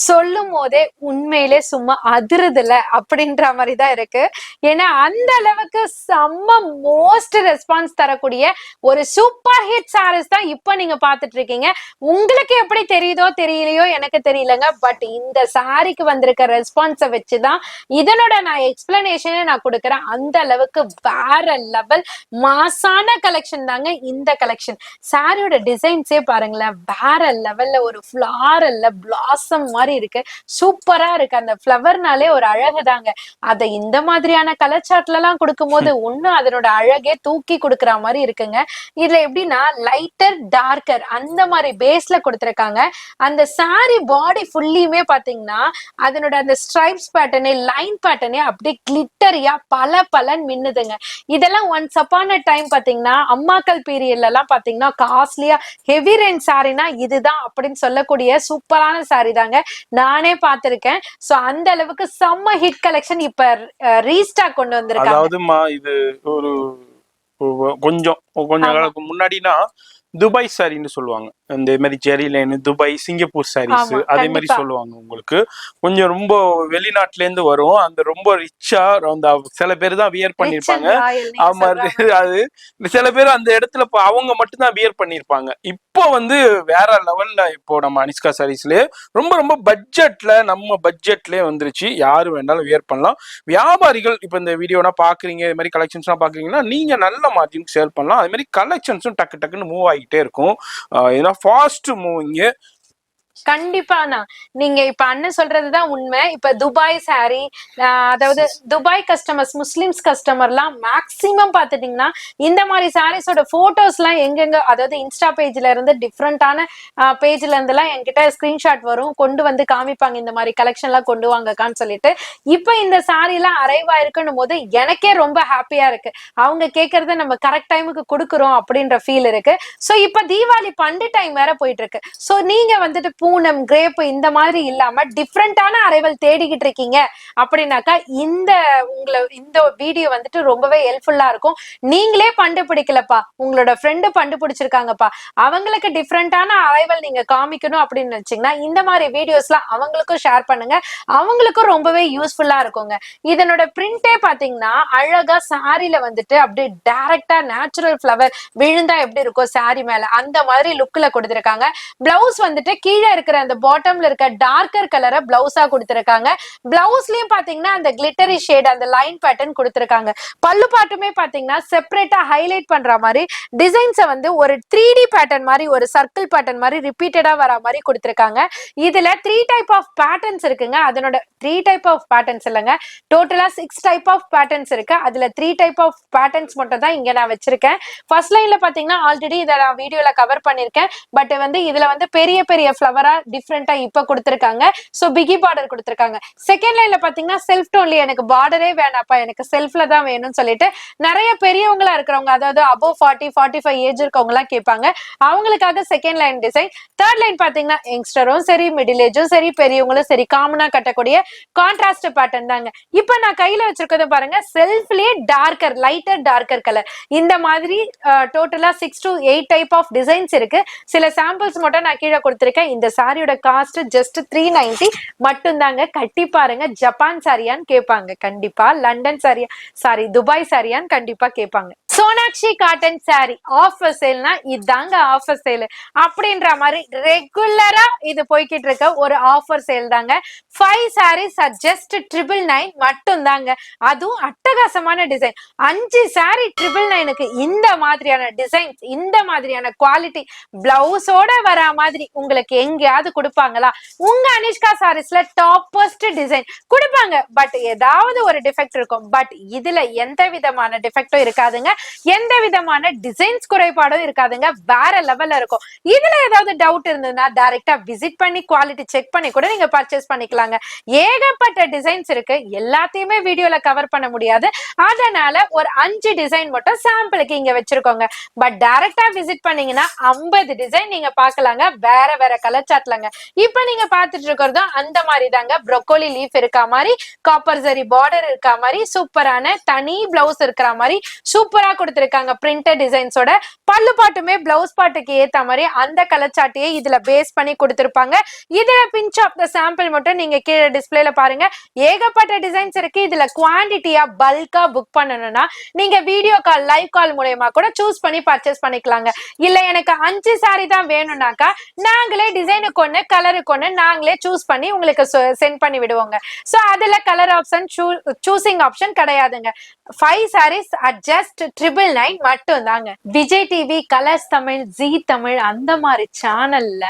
சொல்லும் போதே உண்மையிலே சும்மா அதிருதுல அப்படின்ற மாதிரி தான் இருக்கு. ஏன்னா அந்த அளவுக்கு செம்ம மோஸ்ட் ரெஸ்பான்ஸ் தரக்கூடிய ஒரு சூப்பர் ஹிட் சாரீஸ் தான் இப்ப நீங்க பாத்துட்டு இருக்கீங்க. உங்களுக்கு எப்படி தெரியுதோ தெரியலையோ எனக்கு தெரியலங்க, பட் இந்த சாரிக்கு வந்திருக்க ரெஸ்பான்ஸை வச்சுதான் இதனோட நான் எக்ஸ்பிளனேஷனே நான் கொடுக்குறேன். அந்த அளவுக்கு வேற லெவல் மாசான கலெக்ஷன் தாங்க இந்த கலெக்ஷன். சாரியோட டிசைன்ஸே பாருங்களேன், வேற லெவல்ல ஒரு ஃபிளாரல்ல பிளாசம் மாதிரி இருக்கு. சூப்பரா இருக்கு. அந்த ஃபிளவர்னாலே ஒரு அழகு தாங்க. அதை இந்த மாதிரியான கலர் சார்ட்ல எல்லாம் கொடுக்கும் போது ஒன்னும் அதனோட அழகே தூக்கி கொடுக்குற மாதிரி இருக்குங்க. இதுல எப்படின்னா லைட்டர் டார்க்கர் அந்த மாதிரி பேஸ்ல கொடுத்திருக்காங்க. அந்த சாரி பாடி ஃபுல்லியுமே பாத்தீங்கன்னா அதனோட அந்த ஸ்ட்ரைப்ஸ் பேட்டர்னே லைன் பேட்டர்னே அப்படியே கிளிட்டரியா பல பலன் மின்னுதுங்க. இதெல்லாம் ஒன்ஸ் அப்பான டைம் பாத்தீங்கன்னா அம்மாக்கள் பீரியட்ல எல்லாம் பாத்தீங்கன்னா காஸ்ட்லியா ஹெவி ரேஞ்ச் சாரினா இதுதான் அப்படின்னு சொல்லக்கூடிய சூப்பரான சாரி தாங்க நானே பார்த்திருக்கேன். சோ அந்த அளவுக்கு செம்ம ஹிட் கலெக்ஷன் இப்ப ரீஸ்டாக் கொண்டு வந்திருக்காங்க. அதாவதுமா இது ஒரு கொஞ்சம் காலத்துக்கு முன்னாடினா துபாய் சாரின்னு சொல்லுவாங்க. இந்த மாதிரி ஜெரி லைன் துபாய் சிங்கப்பூர் சாரீஸ் அதே மாதிரி சொல்லுவாங்க. உங்களுக்கு கொஞ்சம் ரொம்ப வெளிநாட்டுல இருந்து வரும். அந்த ரொம்ப ரிச்சா அந்த சில பேர் தான் வியர் பண்ணிருப்பாங்க. ஆமா, அது சில பேர் அந்த இடத்துல அவங்க மட்டும் தான் வியர் பண்ணிருப்பாங்க. இப்போ வந்து வேற லெவல்ல இப்போ நம்ம அனிஷ்கா சாரீஸ்லயே ரொம்ப ரொம்ப பட்ஜெட்ல நம்ம பட்ஜெட்லயே வந்துருச்சு. யாரு வேண்டாலும் வியர் பண்ணலாம். வியாபாரிகள் இப்ப இந்த வீடியோனா பாக்குறீங்க, இது மாதிரி கலெக்ஷன்ஸ் பாக்குறீங்கன்னா நீங்க நல்ல மார்ஜின் சேல் பண்ணலாம். அதே மாதிரி கலெக்ஷன்ஸும் டக்கு டக்குன்னு மூவ் ஆகிட்டே இருக்கும். ஏன்னா ஃபாஸ்ட் மூவிங். கண்டிப்பாண்ணா, நீங்க இப்ப அண்ணன் சொல்றதுதான் உண்மை. இப்ப துபாய் சாரி, அதாவது துபாய் கஸ்டமர்ஸ் முஸ்லிம்ஸ் கஸ்டமர்லாம் மேக்சிமம் பாத்துட்டீங்கன்னா இந்த மாதிரி சாரீஸோட போட்டோஸ் எல்லாம் எங்கெங்க, அதாவது இன்ஸ்டா பேஜ்ல இருந்து டிஃப்ரெண்டான பேஜ்ல இருந்து எல்லாம் என்கிட்ட ஸ்கிரீன்ஷாட் வரும், கொண்டு வந்து காமிப்பாங்க இந்த மாதிரி கலெக்ஷன் எல்லாம் கொண்டு வாங்கக்கான்னு சொல்லிட்டு. இப்ப இந்த சாரி எல்லாம் அரைவா இருக்குன்னு போது எனக்கே ரொம்ப ஹாப்பியா இருக்கு. அவங்க கேட்கறத நம்ம கரெக்ட் டைமுக்கு கொடுக்குறோம் அப்படின்ற ஃபீல் இருக்கு. சோ இப்ப தீபாவளி பண்டு டைம் வேற போயிட்டு இருக்கு. சோ நீங்க வந்துட்டு பூனம் கிரேப் இந்த மாதிரி இல்லாம டிஃப்ரெண்டான அரைவல் தேடிக்கிட்டு இருக்கீங்க அப்படின்னாக்கா இந்த வீடியோ வந்துட்டு ரொம்பவே ஹெல்ப்ஃபுல்லா இருக்கும். நீங்களே கண்டுபிடிக்கலப்பா, உங்களோட ஃப்ரெண்டு கண்டுபிடிச்சிருக்காங்கப்பா, அவங்களுக்கு டிஃப்ரெண்டான அரைவல் நீங்க காமிக்கணும் அப்படின்னு நினைச்சீங்கன்னா இந்த மாதிரி வீடியோஸ்லாம் அவங்களுக்கும் ஷேர் பண்ணுங்க. அவங்களுக்கும் ரொம்பவே யூஸ்ஃபுல்லா இருக்குங்க. இதனோட பிரிண்டே பாத்தீங்கன்னா அழகா சாரில வந்துட்டு அப்படியே டைரக்டா நேச்சுரல் ஃபிளவர் விழுந்தா எப்படி இருக்கும் சாரி மேல அந்த மாதிரி லுக்ல கொடுத்திருக்காங்க. பிளவுஸ் வந்துட்டு கீழே இருக்கிற அந்த பாட்டம்ல இருக்க டார்க்கர் கலரை பிளவுஸா கொடுத்திருக்காங்க. பிளவுஸ்லயும் பாத்தீங்கன்னா அந்த கிளிட்டரி ஷேட் அந்த லைன் பேட்டர்ன் கொடுத்திருக்காங்க. பல்லு பாட்டுமே பாத்தீங்கன்னா செப்பரேட்டா ஹைலைட் பண்ற மாதிரி டிசைன்ஸை வந்து ஒரு 3D பேட்டர்ன் மாதிரி ஒரு சர்க்கிள் பேட்டர்ன் மாதிரி ரிப்பீட்டடா வர மாதிரி கொடுத்திருக்காங்க. இதுல 3 டைப் ஆஃப் பேட்டர்ன்ஸ் இருக்குங்க. அதனோட 3 டைப் ஆஃப் பேட்டர்ன்ஸ் இல்லைங்க, டோட்டலா 6 டைப் ஆஃப் பேட்டர்ன்ஸ் இருக்கு. அதுல 3 டைப் ஆஃப் பேட்டர்ன்ஸ் மட்டும் தான் இங்க நான் வச்சிருக்கேன். ஃபர்ஸ்ட் லைன்ல பாத்தீங்கன்னா ஆல்ரெடி இதை நான் வீடியோல கவர் பண்ணிருக்கேன். பட் வந்து இதுல வந்து பெரிய பெரிய ஃபிளவர் சூப்பரா டிஃப்ரெண்டா இப்ப கொடுத்திருக்காங்க. சோ பிகி பார்டர் கொடுத்திருக்காங்க. செகண்ட் லைன்ல பாத்தீங்கன்னா செல்ஃப் டோன்லி, எனக்கு பார்டரே வேணாப்பா எனக்கு செல்ஃப்ல தான் வேணும்னு சொல்லிட்டு நிறைய பெரியவங்களா இருக்கிறவங்க, அதாவது அபோவ் 40-45 ஏஜ் இருக்கவங்க எல்லாம் கேட்பாங்க. அவங்களுக்காக second line design. Third line பாத்தீங்கன்னா யங்ஸ்டரும் சரி, மிடில் ஏஜும் சரி, பெரியவங்களும் சரி, காமனா கட்டக்கூடிய கான்ட்ராஸ்ட் பேட்டர்ன் தாங்க. இப்ப நான் கையில வச்சிருக்கிறது பாருங்க, செல்ஃப்லயே டார்க்கர், லைட்டர் டார்க்கர் கலர். இந்த மாதிரி டோட்டலா 6 to 8 டைப் ஆஃப் டிசைன்ஸ் இருக்கு. சில சாம்பிள்ஸ் மட்டும் நான் கீழே கொடுத்திருக்கேன். இந்த சாரியோட காஸ்ட் ஜஸ்ட் 390 மட்டும் தாங்க. கட்டி பாருங்க, ஜப்பான் சாரியான்னு கேட்பாங்க கண்டிப்பா, லண்டன் சாரியா சாரி துபாய் சாரியான்னு கண்டிப்பா கேட்பாங்க. சோனாக்ஷி காட்டன் சாரி ஆஃபர் சேல்னா இதாங்க ஆஃபர் சேல் அப்படின்ற மாதிரி ரெகுலரா இது போய்கிட்டு இருக்க ஒரு ஆஃபர் சேல் தாங்க. 5 sarees at just 999 மட்டும் தாங்க. அதுவும் அட்டகாசமான டிசைன். 5 saree 999க்கு இந்த மாதிரியான டிசைன்ஸ், இந்த மாதிரியான குவாலிட்டி, பிளவுஸோட வர மாதிரி உங்களுக்கு எங்கேயாவது கொடுப்பாங்களா? உங்க அனிஷ்கா சாரீஸ்ல டாப்பஸ்ட் டிசைன் கொடுப்பாங்க, பட் ஏதாவது ஒரு டிஃபெக்ட் இருக்கும். பட் இதுல எந்த விதமான டிஃபெக்டும் இருக்காதுங்க, எந்த விதமான டிசைன்ஸ் குறைபாடும் இருக்காதுங்க. வேற லெவல்ல இருக்கும். இதுல ஏதாவது டவுட் இருந்ததுன்னா டைரக்டா விசிட் பண்ணி குவாலிட்டி செக் பண்ணி கூட நீங்க பர்ச்சேஸ் பண்ணிக்கலாங்க. ஏகப்பட்ட டிசைன்ஸ் இருக்கு, எல்லாத்தையுமே வீடியோல கவர் பண்ண முடியாது. அதனால ஒரு 5 டிசைன் மட்டும் சாம்பிளுக்கு இங்க வச்சிருக்கோங்க. பட் டைரக்டா விசிட் பண்ணீங்கன்னா 50 டிசைன் நீங்க பாக்கலாங்க, வேற வேற கலர் சாட்லங்க. இப்ப நீங்க பாத்துட்டு இருக்கிறதும் அந்த மாதிரி தாங்க. ப்ரோக்கோலி லீஃப் இருக்கா மாதிரி, காப்பர் ஜரி பார்டர் இருக்கா மாதிரி, சூப்பரான தனி பிளவுஸ் இருக்கிற மாதிரி சூப்பரா கொடுத்திருக்காங்க பிரிண்டட் டிசைன்ஸோட. பல்லு பாட்டுமே பிளவுஸ் பாட்டுக்கு ஏத்த மாதிரி அந்த கலர் சாட்டையே இதுல பேஸ் பண்ணி கொடுத்திருப்பாங்க. இதுல பிஞ்ச் ஆஃப் த சாம்பிள் மட்டும் நீங்க கீழே டிஸ்பிளேல பாருங்க. ஏகப்பட்ட டிசைன்ஸ் இருக்கு. இதுல குவான்டிட்டியா பல்கா புக் பண்ணணும்னா நீங்க வீடியோ கால், லைவ் கால் மூலமா கூட சூஸ் பண்ணி பர்ச்சேஸ் பண்ணிக்கலாங்க. இல்ல எனக்கு 5 சாரி தான் வேணும்னாக்கா நாங்களே டிசைனுக்கு ஒண்ணு, கலருக்கு ஒண்ணு நாங்களே சூஸ் பண்ணி உங்களுக்கு சென்ட் பண்ணி விடுவோங்க. சோ அதுல கலர் ஆப்ஷன், சூசிங் ஆப்ஷன் கிடையாதுங்க. 5 sarees at just 999 மட்டும் தாங்க. Vijay TV, colours Tamil, G Tamil அந்த மாதிரி சேனல்ல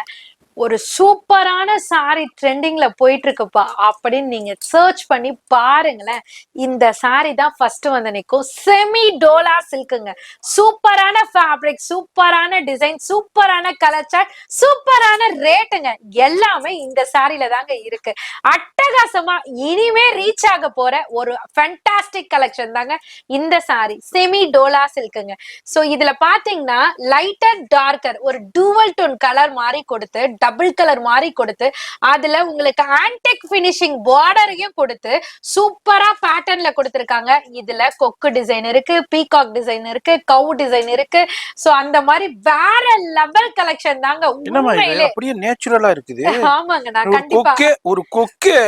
ஒரு சூப்பரான சாரி ட்ரெண்டிங்ல போயிட்டு இருக்குப்பா அப்படின்னு நீங்க சர்ச் பண்ணி பாருங்களேன். இந்த சாரி தான் ஃபர்ஸ்ட் வந்து நிற்கும். செமி டோலா சில்க்குங்க. சூப்பரான ஃபேப்ரிக், சூப்பரான டிசைன், சூப்பரான கலர் சார்ட், சூப்பரான ரேட்டுங்க. எல்லாமே இந்த சாரில தாங்க இருக்கு. அட்டகாசமா இனிமே ரீச் ஆக போற ஒரு ஃபேண்டாஸ்டிக் கலெக்ஷன் தாங்க இந்த சாரி. செமி டோலா சில்க்குங்க. சோ இதுல பாத்தீங்கன்னா லைட்டர் டார்க்கர் ஒரு டூவல் டோன் கலர் மாதிரி கொடுத்து, டபுள் கலர் மாதிரி கொடுத்து, அதுல உங்களுக்கு ஆன்டிக் பினிஷிங் பார்டரையும் கொடுத்து சூப்பரா பேட்டர்ன்ல கொடுத்திருக்காங்க. இதுல கொக்கு டிசைன் இருக்கு, பீகாக் டிசைன் இருக்கு, கவு டிசைன் இருக்கு. சோ அந்த மாதிரி வேற லெவல் கலெக்ஷன் தாங்க. உண்மையிலே அப்படியே நேச்சுரலா இருக்குது. ஆமாங்க, நான் கண்டிப்பா ஒரு கொக்கே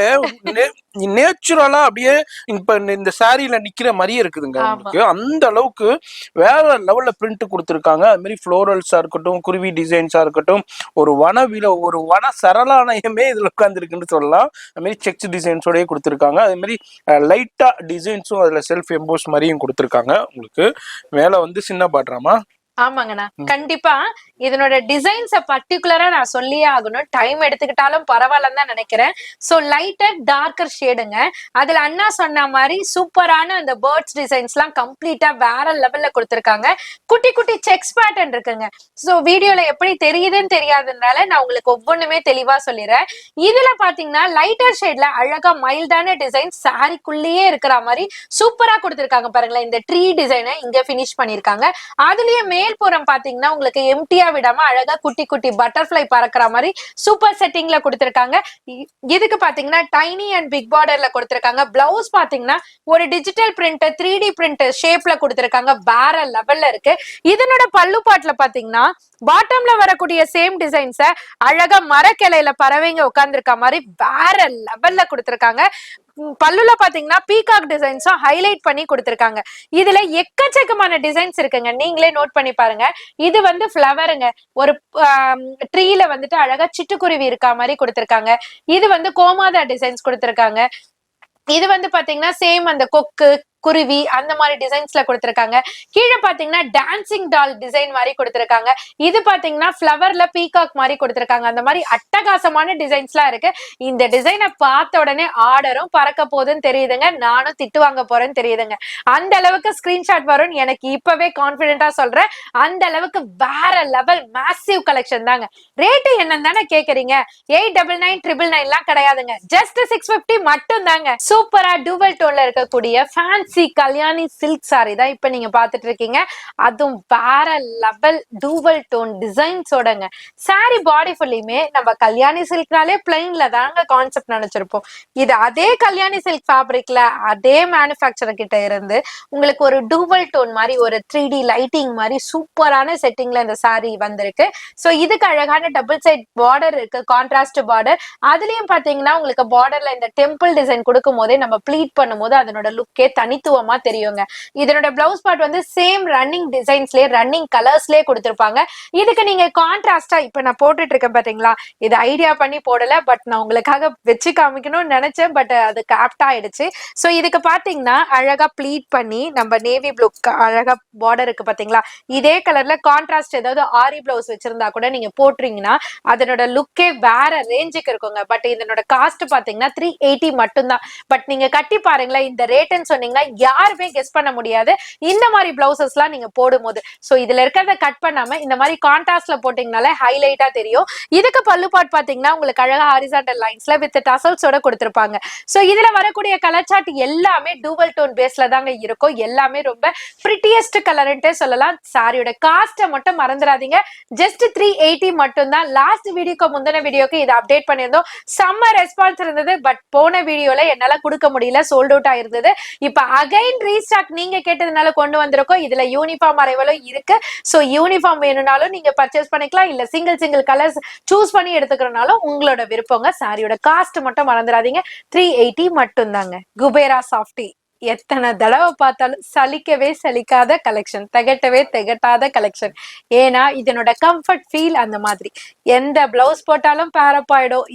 நேச்சுரலா அப்படியே இப்ப இந்த சாரியில நிக்கிற மாதிரியே இருக்குதுங்க உங்களுக்கு. அந்த அளவுக்கு வேற லெவல்ல பிரிண்ட் கொடுத்திருக்காங்க. அது மாதிரி ஃப்ளோரல்ஸா இருக்கட்டும், குருவி டிசைன்ஸா இருக்கட்டும், ஒரு ஒரு வன சரளானயமே இதுல உட்கார்ந்துருக்குன்னு சொல்லலாம். அது மாதிரி செக்ஸ் டிசைன்ஸோடய கொடுத்திருக்காங்க. அதே மாதிரி லைட்டா டிசைன்ஸும் அதுல செல்ஃப் எம்போஸ் மாதிரியும் கொடுத்திருக்காங்க. உங்களுக்கு மேல வந்து சின்ன பாட்ராமா. ஆமாங்கண்ணா, கண்டிப்பா இதனோட டிசைன்ஸ பர்டிகுலரா நான் சொல்லியே ஆகணும். டைம் எடுத்துக்கிட்டாலும் பரவாயில்லன்னு தான் நினைக்கிறேன். சோ லைட்டர் டார்க்கர் ஷேடுங்க. அதுல அண்ணா சொன்ன மாதிரி சூப்பரான அந்த பேர்ட்ஸ் டிசைன்ஸ் எல்லாம் கம்ப்ளீட்டா வேற லெவல்ல கொடுத்திருக்காங்க. குட்டி குட்டி செக்ஸ் பேட்டர்ன் இருக்குங்க. சோ வீடியோல எப்படி தெரியுதுன்னு தெரியாததுனால நான் உங்களுக்கு ஒவ்வொன்றுமே தெளிவா சொல்லிடுறேன். இதுல பாத்தீங்கன்னா லைட்டர் ஷேட்ல அழகா மைல்டான டிசைன் சாரிக்குள்ளேயே இருக்கிற மாதிரி சூப்பரா கொடுத்திருக்காங்க. பாருங்களேன், இந்த ட்ரீ டிசைனை இங்க பினிஷ் பண்ணிருக்காங்க. அதுலயே மேல்புறம் பாத்தீங்கன்னா உங்களுக்கு எம்டியா விடாம அழகா குட்டி குட்டி பட்டர்ஃபிளை பறக்கிற மாதிரி சூப்பர் செட்டிங்ல கொடுத்திருக்காங்க. இதுக்கு பாத்தீங்கன்னா டைனி அண்ட் பிக் பார்டர்ல கொடுத்திருக்காங்க. பிளவுஸ் பாத்தீங்கன்னா ஒரு டிஜிட்டல் பிரிண்ட், 3D பிரிண்ட் ஷேப்ல கொடுத்திருக்காங்க. வேற லெவல்ல இருக்கு. இதனோட பல்லு பாட்டுல பாத்தீங்கன்னா பாட்டம்ல வரக்கூடிய சேம் டிசைன்ஸ அழகா மரக்கிளையில பறவைங்க உட்கார்ந்துருக்க மாதிரி வேற லெவல்ல கொடுத்திருக்காங்க. பல்லுல பாத்தீங்கன்னா பீகாக் டிசைன்ஸும் ஹைலைட் பண்ணி கொடுத்திருக்காங்க. இதுல எக்கச்சக்கமான டிசைன்ஸ் இருக்குங்க, நீங்களே நோட் பண்ணி பாருங்க. இது வந்து ஃபிளவருங்க, ஒரு ட்ரீல வந்துட்டு அழகா சிட்டுக்குருவி இருக்கா மாதிரி கொடுத்திருக்காங்க. இது வந்து கோமாதா டிசைன்ஸ் கொடுத்திருக்காங்க. இது வந்து பாத்தீங்கன்னா சேம் அந்த கொக்கு, குருவி அந்த மாதிரி டிசைன்ஸ்ல கொடுத்திருக்காங்க. கீழே பாத்தீங்கன்னா டான்சிங் டால் டிசைன் மாதிரி கொடுத்திருக்காங்க. இது பாத்தீங்கன்னா ஃபிளவர்ல பீகாக் மாதிரி கொடுத்திருக்காங்க. அந்த மாதிரி அட்டகாசமான டிசைன்ஸ்லாம் இருக்கு. இந்த டிசைனை பார்த்த உடனே ஆர்டரும் பறக்க போகுதுன்னு தெரியுதுங்க. நானும் திட்டு வாங்க போறேன்னு தெரியுதுங்க. அந்த அளவுக்கு ஸ்கிரீன்ஷாட் வரும்னு எனக்கு இப்பவே கான்பிடென்டா சொல்றேன். அந்த அளவுக்கு வேற லெவல் மேசிவ் கலெக்ஷன் தாங்க. ரேட்டு என்னன்னு தானே கேக்குறீங்க? 899 எல்லாம் கிடையாதுங்க. ஜஸ்ட் 650 மட்டும் தாங்க. சூப்பரா டூவல் டோன்ல இருக்கக்கூடிய ஃபேன்சி கல்யாணி சில்க் சாரி தான் இப்ப நீங்க பாத்துட்டு இருக்கீங்க. அதுவும் வேற லெவல் டூவல் டோன் டிசைன்ஸோடங்க. சாரி பாடி ஃபுல்லுமே நம்ம கல்யாணி சில்க்னாலே பிளைன்ல தாங்க கான்செப்ட் நினைச்சிருப்போம். இது அதே கல்யாணி சில்க் ஃபேப்ரிக்ல அதே மேனுஃபேக்சரர் கிட்ட இருந்து உங்களுக்கு ஒரு டூவல் டோன் மாதிரி ஒரு 3D லைட்டிங் மாதிரி சூப்பரான செட்டிங்ல இந்த சாரி வந்திருக்கு. சோ இதுக்கு அழகான டபுள் சைட் பார்டர் இருக்கு, கான்ட்ராஸ்ட் பார்டர். அதுலயும் பாத்தீங்கன்னா உங்களுக்கு பார்டர்ல இந்த டெம்பிள் டிசைன் கொடுக்கும் போதே நம்ம ப்ளீட் பண்ணும்போது அதனோட லுக்கே தனித்துவமா தெரியுங்க. இதனோட பிளவுஸ் பார்ட் வந்து சேம் ரன்னிங் டிசைன்ஸ்லயே ரன்னிங் கலர்ஸ்லயே கொடுத்திருப்பாங்க. இதுக்கு நீங்க கான்ட்ராஸ்டா இப்ப நான் போட்டுட்டு இருக்கேன் பாத்தீங்களா, இது ஐடியா பண்ணி போடல, பட் நான் உங்களுக்காக வச்சு காமிக்கணும்னு நினைச்சேன். பட் அது ஆப்ட் ஆயிடுச்சு. சோ இதுக்கு பாத்தீங்கன்னா அழகா ப்ளீட் பண்ணி நம்ம நேவி ப்ளூ அழகா பார்டர் இருக்கு பாத்தீங்களா, இதே கலர்ல கான்ட்ராஸ்ட் ஏதாவது ஆரி பிளவுஸ் வச்சிருந்தா கூட நீங்க போட்டுறீங்கன்னா அதனோட லுக்கே வேற ரேஞ்சுக்கு இருக்குங்க. பட் இதனோட காஸ்ட் பாத்தீங்கன்னா 380 மட்டும்தான். பட் நீங்க கட்டி பாருங்களேன், இந்த ரேட்னு சொன்னீங்கன்னா யாருமே கெஸ் பண்ண முடியாது இந்த மாதிரி பிளவுசஸ் எல்லாம் நீங்க போடும்போது. சோ இதுல இருக்கிறத கட் பண்ணாம இந்த மாதிரி கான்ட்ராஸ்ட்ல போட்டீங்கனாலே ஹைலைட்டா தெரியும். இதுக்கு பல்லு பார்ட் பாத்தீங்கன்னா உங்களுக்கு அழகா ஹாரிசான்டல் லைன்ஸ்ல வித் டசல்ஸோட கொடுத்திருப்பாங்க. சோ இதுல வரக்கூடிய கலர் சார்ட் எல்லாமே டூவல் டோன் பேஸ்ல தாங்க இருக்கும். எல்லாமே ரொம்ப பிரிட்டியஸ்ட் கலர்ன்ட்டே சொல்லலாம். சாரியோட காஸ்ட்டை மட்டும் மறந்துடாதீங்க. ஜஸ்ட் 380 மட்டும் தான். லாஸ்ட் வீடியோக்கு முந்தின வீடியோக்கு இதை அப்டேட் பண்ணியிருந்தோம். செம்ம ரெஸ்பான்ஸ் இருந்தது. பட் போன வீடியோல என்னால கொடுக்க முடியல, சோல்ட் அவுட் ஆயிருந்தது. இப்ப அகைன் ரீஸ்டாக் நீங்க கேட்டதுனால கொண்டு வந்திருக்கோம். இதுல யூனிஃபார்ம் அரைவலும் இருக்கு. சோ யூனிஃபார்ம் வேணும்னாலும் நீங்க பர்ச்சேஸ் பண்ணிக்கலாம். இல்ல சிங்கிள் கலர்ஸ் சூஸ் பண்ணி எடுத்துக்கிறனாலும் உங்களோட விருப்பங்க. சாரியோட காஸ்ட் மட்டும் மறந்துடாதீங்க. 380 மட்டும் தாங்க. குபேரா சாஃப்டி எத்தனை தடவை பார்த்தாலும் சலிக்கவே சலிக்காத கலெக்ஷன், திகட்டவே திகட்டாத கலெக்ஷன். ஏன்னா இதனோட கம்ஃபர்ட் ஃபீல் அந்த மாதிரி. எந்த பிளவுஸ் போட்டாலும் பேரப் ஆயிடும்.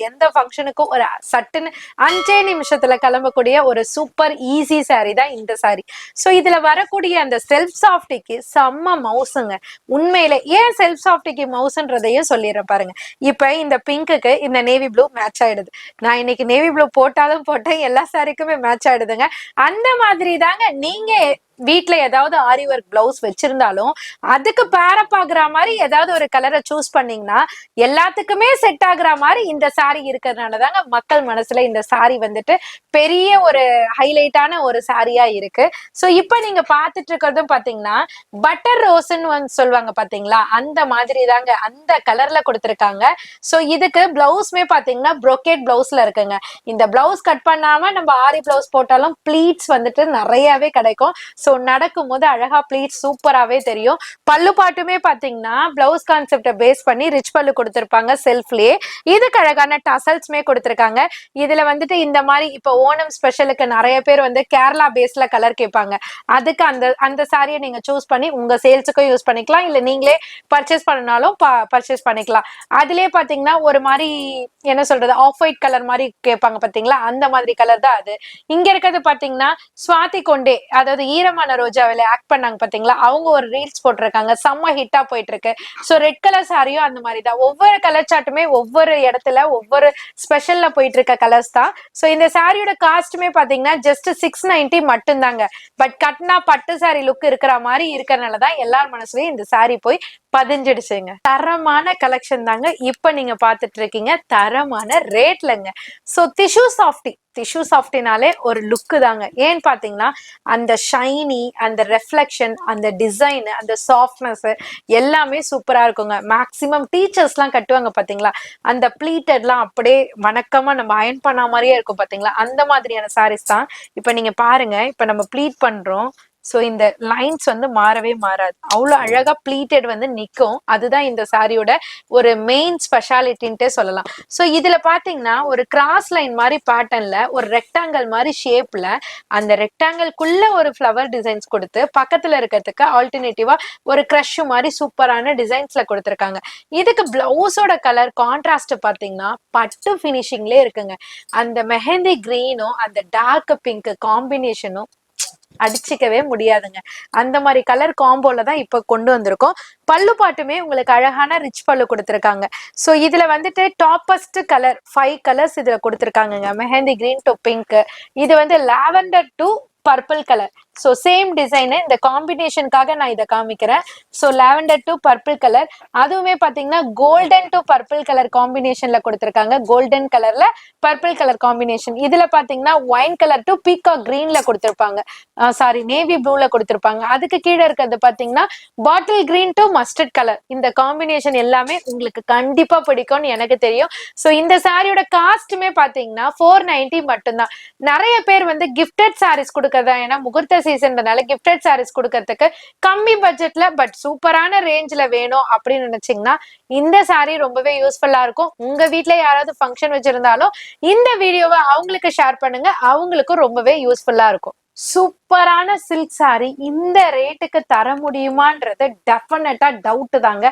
எந்த ஃபங்க்ஷனுக்கும் ஒரு சட்டுன்னு 5 நிமிஷத்துல கிளம்பக்கூடிய ஒரு சூப்பர் ஈஸி சாரி தான் இந்த சாரி. ஸோ இதுல வரக்கூடிய அந்த செல்ஃப் சாஃப்டிக்கு செம்ம மவுசுங்க. உண்மையில ஏன் செல்ஃப் சாஃப்டிக்கு மவுசுன்றதையும் சொல்லிடுறேன் பாருங்க. இப்ப இந்த பிங்க்குக்கு இந்த நேவி ப்ளூ மேட்ச் ஆயிடுது. நான் இன்னைக்கு நேவி ப்ளூ போட்டாலும் போட்டேன், எல்லா சாரிக்குமே மேட்ச் ஆயிடுதுங்க. அந்த மாதிரி தாங்க நீங்க வீட்டுல ஏதாவது ஆரி ஒர்க் பிளவுஸ் வச்சிருந்தாலும் அதுக்கு பேரப் ஆகுற மாதிரி ஏதாவது ஒரு கலரை சூஸ் பண்ணீங்கன்னா எல்லாத்துக்குமே செட் ஆகுற மாதிரி இந்த சாரி இருக்கிறதுனாலதாங்க மக்கள் மனசுல இந்த சாரி வந்துட்டு பெரிய ஒரு ஹைலைட்டான ஒரு சாரியா இருக்கு. சோ இப்ப நீங்க பாத்துட்டு இருக்கிறதும் பாத்தீங்கன்னா பட்டர் ரோஸ்ன்னு சொல்லுவாங்க பாத்தீங்களா, அந்த மாதிரி தாங்க அந்த கலர்ல கொடுத்திருக்காங்க. சோ இதுக்கு பிளவுஸ்மே பாத்தீங்கன்னா ப்ரோகேட் பிளவுஸ்ல இருக்குங்க. இந்த பிளவுஸ் கட் பண்ணாம நம்ம ஆரி பிளவுஸ் போட்டாலும் ப்ளீட்ஸ் வந்துட்டு நிறையவே கிடைக்கும். சோ நடக்கும் போது அழகா ப்ளீட்ஸ் சூப்பராகவே தெரியும். பல்லு பாட்டுமே பாத்தீங்கன்னா பிளவுஸ் கான்செப்டை பேஸ் பண்ணி ரிச் பல்லு கொடுத்திருப்பாங்க செல்ஃப்லயே. இதுக்கு அழகான டசல்ஸ்மே கொடுத்திருக்காங்க. இதுல வந்துட்டு இந்த மாதிரி இப்ப ஓணம் ஸ்பெஷலுக்கு நிறைய பேர் வந்து கேரளா பேஸ்ல கலர் கேட்பாங்க. அதுக்கு அந்த சாரியை நீங்க சூஸ் பண்ணி உங்க சேல்ஸுக்கும் யூஸ் பண்ணிக்கலாம். இல்ல நீங்களே பர்ச்சேஸ் பண்ணனாலும் பர்ச்சேஸ் பண்ணிக்கலாம். அதுலயே பாத்தீங்கன்னா ஒரு மாதிரி என்ன சொல்றது, ஆஃப் ஒயிட் கலர் மாதிரி கேட்பாங்க பாத்தீங்களா, அந்த மாதிரி கலர் தான் அது. இங்க இருக்கிறது பாத்தீங்கன்னா சுவாதி கொண்டே, அதாவது ஈரமான ரோஜாவில ஆக்ட் பண்ணாங்க பாத்தீங்களா, அவங்க ஒரு ரீல்ஸ் போட்டிருக்காங்க, செம்ம ஹிட்டா போயிட்டு இருக்கு. சோ ரெட் கலர் சாரியும் அந்த மாதிரி தான். ஒவ்வொரு கலர் சார்ட்டுமே ஒவ்வொரு இடத்துல ஒவ்வொரு ஸ்பெஷல்ல போயிட்டு இருக்க கலர்ஸ் தான். சோ இந்த சாரியோட காஸ்ட்டுமே பாத்தீங்கன்னா ஜஸ்ட் 690 மட்டும் தாங்க. பட் கட்னா பட்டு சாரி லுக் இருக்கிற மாதிரி இருக்கிறனாலதான் எல்லார் மனசுலயும் இந்த சாரி போய் பதிஞ்சிடுச்சுங்க. தரமான கலெக்ஷன் தாங்க இப்ப நீங்க பாத்துட்டு இருக்கீங்க, தரமான ரேட்லங்க. சோ டிஷ்யூ சாஃப்டினாலே ஒரு லுக்கு தாங்க. ஏன்னு பாத்தீங்கன்னா அந்த ஷைனி, அந்த ரெஃப்ளெக்ஷன், அந்த டிசைன், அந்த சாஃப்ட்னஸ் எல்லாமே சூப்பரா இருக்குங்க. மேக்சிமம் டீச்சர்ஸ் எல்லாம் கட்டுவாங்க பாத்தீங்களா, அந்த ப்ளீட்டட்லாம் அப்படியே வணக்கமா நம்ம அயன் பண்ண மாதிரியே இருக்கும் பாத்தீங்களா, அந்த மாதிரியான சாரீஸ் தான் இப்ப நீங்க பாருங்க. இப்ப நம்ம ப்ளீட் பண்றோம், சோ இந்த லைன்ஸ் வந்து மாறவே மாறாது, அவ்வளவு அழகா ப்ளீட்டட் வந்து நிக்கும். அதுதான் இந்த சாரியோட ஒரு மெயின் ஸ்பெஷாலிட்டின்ட்டே சொல்லலாம். சோ இதுல பாத்தீங்கன்னா ஒரு கிராஸ் லைன் மாதிரி பேட்டர்ன்ல ஒரு ரெக்டாங்கிள் மாதிரி ஷேப்ல அந்த ரெக்டாங்கிள்குள்ள ஒரு ஃப்ளவர் டிசைன்ஸ் கொடுத்து பக்கத்துல இருக்கிறதுக்கு ஆல்டர்னேட்டிவா ஒரு கிரஷ் மாதிரி சூப்பரான டிசைன்ஸ்ல கொடுத்திருக்காங்க. இதுக்கு பிளவுஸோட கலர் கான்ட்ராஸ்ட் பாத்தீங்கன்னா பட்டு பினிஷிங்லே இருக்குங்க. அந்த மெஹந்தி கிரீனும் அந்த டார்க் பிங்க் காம்பினேஷனும் அடிச்சுக்கவே முடியாதுங்க. அந்த மாதிரி கலர் காம்போல தான் இப்ப கொண்டு வந்திருக்கோம். பல்லு பாட்டுமே உங்களுக்கு அழகான ரிச் பல்லு கொடுத்திருக்காங்க. சோ இதுல வந்துட்டு டாப்பஸ்ட் கலர் 5 கலர்ஸ் இதுல கொடுத்திருக்காங்க. மெஹந்தி கிரீன் டு பிங்க், இது வந்து lavender to purple colour. So same design, இந்த காம்பினேஷனுக்காக நான் இதை காமிக்கிறேன். So lavender to purple colour, அதுவுமே பாத்தீங்கன்னா கோல்டன் டு பர்பிள் கலர் காம்பினேஷன்ல கொடுத்திருக்காங்க. கோல்டன் கலர்ல பர்பிள் கலர் காம்பினேஷன். இதுல பாத்தீங்கன்னா ஒயின் கலர் டு பீகாக் கிரீன்ல கொடுத்திருப்பாங்க, சாரி நேவி ப்ளூல கொடுத்திருப்பாங்க. அதுக்கு கீழே இருக்கிறது பாத்தீங்கன்னா bottle green to mustard colour. இந்த காம்பினேஷன் எல்லாமே உங்களுக்கு கண்டிப்பா பிடிக்கும்னு எனக்கு தெரியும். சோ இந்த சாரியோட காஸ்ட்டுமே பாத்தீங்கன்னா 490 மட்டும்தான். நிறைய பேர் வந்து கிஃப்டட் சாரீஸ் கொடுக்கறதா, ஏன்னா முகூர்த்த சீசன்றனால கிஃப்டட் சாரீஸ் கொடுக்கறதுக்கு கம்மி பட்ஜெட்ல பட் சூப்பரான ரேஞ்ச்ல வேணும் அப்படின்னு நினைச்சீங்கன்னா இந்த சாரி ரொம்பவே யூஸ்ஃபுல்லா இருக்கும். உங்க வீட்ல யாராவது ஃபங்க்ஷன் வச்சிருந்தாலும் இந்த வீடியோவை அவங்களுக்கு ஷேர் பண்ணுங்க, அவங்களுக்கும் ரொம்பவே யூஸ்ஃபுல்லா இருக்கும். சூப்பரான சில்க் சாரி இந்த ரேட்டுக்கு தர முடியுமான்றது டெஃபினட்டா டவுட் தாங்க.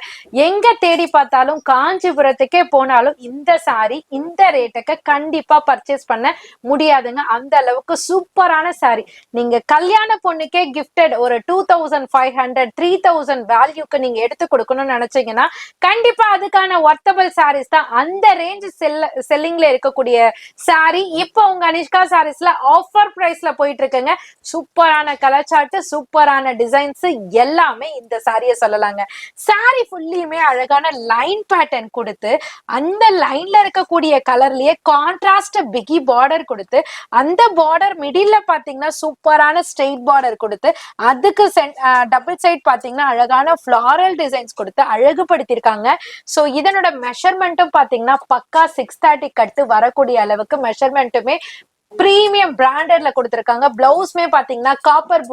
எங்க தேடி பார்த்தாலும் காஞ்சிபுரத்துக்கே போனாலும் இந்த சாரி இந்த ரேட்டுக்கு கண்டிப்பா பர்ச்சேஸ் பண்ண முடியாதுங்க. அந்த அளவுக்கு சூப்பரான சாரி. நீங்க கல்யாண பொண்ணுக்கே கிஃப்டட் ஒரு 2500 3000 வேல்யூக்கு நீங்க எடுத்து கொடுக்கணும்னு நினைச்சீங்கன்னா கண்டிப்பா அதுக்கான ஒர்த்தபிள் சாரீஸ் தான். அந்த ரேஞ்ச் செல்லிங்ல இருக்கக்கூடிய சாரி இப்போ உங்க அனிஷ்கா சாரீஸ்ல ஆஃபர் பிரைஸ்ல போயிட்டு இருக்குங்க. சூப்பரான கலர் சார்ட், சூப்பரான டிசைன்ஸ் எல்லாமே இந்த சாரியை சொல்லலாங்க. சாரி ஃபுல்லியுமே அழகான லைன் பேட்டர்ன் கொடுத்து அந்த லைன்ல இருக்கக்கூடிய கலர்லயே கான்ட்ராஸ்ட் பிகி பார்டர் கொடுத்து அந்த பார்டர் மிடில்ல பாத்தீங்கன்னா சூப்பரான ஸ்ட்ரெயிட் பார்டர் கொடுத்து அதுக்கு டபுள் சைட் பாத்தீங்கன்னா அழகான ஃபிளாரல் டிசைன்ஸ் கொடுத்து அழகுபடுத்திருக்காங்க. சோ இதனோட மெஷர்மெண்ட்டும் பாத்தீங்கன்னா பக்கா 630 கட்டு வரக்கூடிய அளவுக்கு மெஷர்மெண்ட்டுமே பிரீமியம் பிராண்டட்ல கொடுத்திருக்காங்க. பிளவுஸ்மே பாத்தீங்கன்னா காப்பர்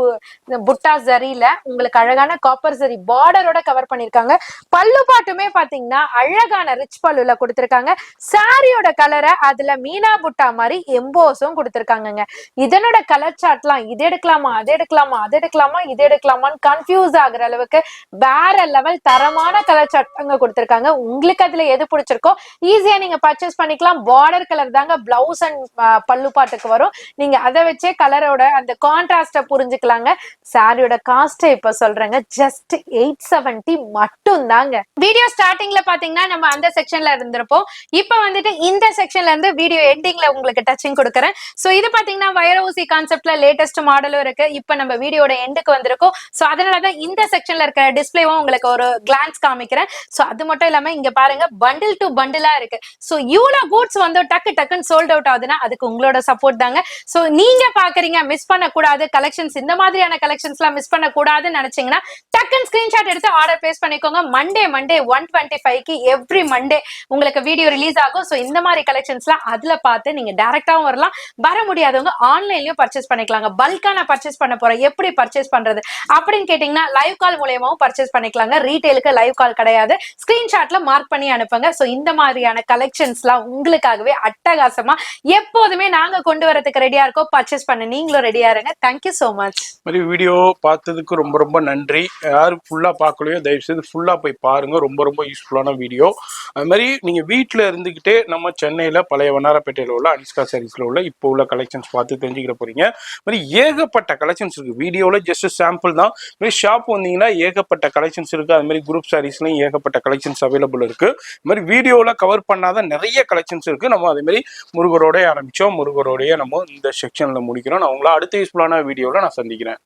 புட்டா ஜரியில உங்களுக்கு அழகான காப்பர் ஜரி பார்டரோட கவர் பண்ணிருக்காங்க. பல்லு பாட்டுமே பாத்தீங்கன்னா அழகான ரிச் பல்லுல கொடுத்திருக்காங்க. சாரியோட கலரை அதுல மீனா புட்டா மாதிரி எம்போஸும் கொடுத்திருக்காங்க. இதனோட கலர் சார்ட்லாம் இது எடுக்கலாமா அது எடுக்கலாமா அது எடுக்கலாமா இது எடுக்கலாமான்னு கன்ஃபியூஸ் ஆகுற அளவுக்கு வேற லெவல் தரமான கலர் சார்ட் அங்க கொடுத்திருக்காங்க. உங்களுக்கு அதுல எது பிடிச்சிருக்கோ ஈஸியா நீங்க பர்ச்சேஸ் பண்ணிக்கலாம். பார்டர் கலர் தாங்க பிளவுஸ் அண்ட் பல்லு பாட்டு வரும். நீங்க அதை வச்சே கலரோட அந்த கான்ட்ராஸ்ட புரிஞ்சுக்கலாங்க. சாரியோட காஸ்ட் இப்ப சொல்றேங்க, ஜஸ்ட் 870 மட்டும் தாங்க. வீடியோ ஸ்டார்டிங்ல பாத்தீங்கன்னா நம்ம அந்த செக்ஷன்ல இருந்திருப்போம். இப்ப வந்துட்டு இந்த செக்ஷன்ல இருந்து வீடியோ எண்டிங்ல உங்களுக்கு டச்சிங் கொடுக்கறேன். சோ இது பாத்தீங்கன்னா வைரஊசி கான்செப்ட்ல லேட்டஸ்ட் மாடலும் இருக்கு. இப்ப நம்ம வீடியோட எண்டுக்கு வந்திருக்கோம். சோ அதனாலதான் இந்த செக்ஷன்ல இருக்க டிஸ்பிளேவும் உங்களுக்கு ஒரு கிளான்ஸ் காமிக்கிறேன். சோ அது மட்டும் இல்லாம இங்க பாருங்க பண்டில் டு பண்டிலா இருக்கு. சோ இவ்வளவு கூட்ஸ் வந்து டக்குன்னு சோல்ட் அவுட் ஆகுதுன்னா அதுக்கு உங்களோட சப்போர்ட் தாங்க. சோ நீங்க பாக்குறீங்க மிஸ் பண்ண கூடாது கலெக்ஷன்ஸ், இந்த மாதிரியான கலெக்ஷன்ஸ்லாம் மிஸ் பண்ண கூடாதுன்னு நினைச்சீங்கன்னா டக்குன்னு ஸ்கிரீன்ஷாட் எடுத்து ஆர்டர் பிளேஸ் பண்ணிக்கோங்க. மண்டே 125க்கு எவ்ரி மண்டே உங்களுக்கு வீடியோ ரிலீஸ் ஆகும். சோ இந்த மாதிரி கலெக்ஷன்ஸ்லாம் அதுல பார்த்து நீங்க டைரக்டாவும் வரலாம், வர முடியாதவங்க ஆன்லைன்லயும் பர்ச்சேஸ் பண்ணிக்கலாங்க. பல்கா நான் பர்ச்சேஸ் பண்ண போறேன், எப்படி பர்ச்சேஸ் பண்றது அப்படின்னு கேட்டீங்கன்னா லைவ் கால் மூலமாவும் பர்ச்சேஸ் பண்ணிக்கலாங்க. ரீட்டைலுக்கு லைவ் கால் கிடையாது, ஸ்கிரீன்ஷாட்ல மார்க் பண்ணி அனுப்புங்க. சோ இந்த மாதிரியான கலெக்ஷன்ஸ்லாம் உங்களுக்காகவே அட்டகாசமா எப்போதுமே நாங்க கொண்டு வரதுக்கு ரெடியா இருக்கோம். பர்ச்சேஸ் பண்ண நீங்களும் ரெடியா இருங்க. Thank you so much. மாதிரி வீடியோ பார்த்ததுக்கு ரொம்ப ரொம்ப நன்றி. யாரும் ஃபுல்லா பார்க்கலையோ தயவு செய்து ஃபுல்லா போய் பாருங்க, ரொம்ப ரொம்ப யூஸ்ஃபுல்லான வீடியோ. அது மாதிரி நீங்க வீட்டில் இருந்துகிட்டே நம்ம சென்னையில பழைய வண்ணாரப்பேட்டையில உள்ள அனிஷ்கா சாரீஸ்ல உள்ள இப்போ உள்ள கலெக்ஷன்ஸ் பார்த்து தெரிஞ்சுக்கிற போறீங்க. மாதிரி ஏகப்பட்ட கலெக்ஷன்ஸ் இருக்கு. வீடியோல ஜஸ்ட் சாம்பிள் தான். மாதிரி ஷாப் வந்தீங்கன்னா ஏகப்பட்ட கலெக்ஷன்ஸ் இருக்கு. அது மாதிரி குரூப் சாரீஸ்லயும் ஏகப்பட்ட கலெக்ஷன்ஸ் அவைலபிள் இருக்கு. இது மாதிரி வீடியோல கவர் பண்ணாத நிறைய கலெக்ஷன்ஸ் இருக்கு. நம்ம அதே மாதிரி முருகரோட ஆரம்பிச்சோம், முருகரோடைய நம்ம இந்த செக்ஷன்ல முடிக்கிறோம். நான் உங்களை அடுத்த யூஸ்ஃபுல்லான வீடியோல நான் சந்திக்கிறேன்.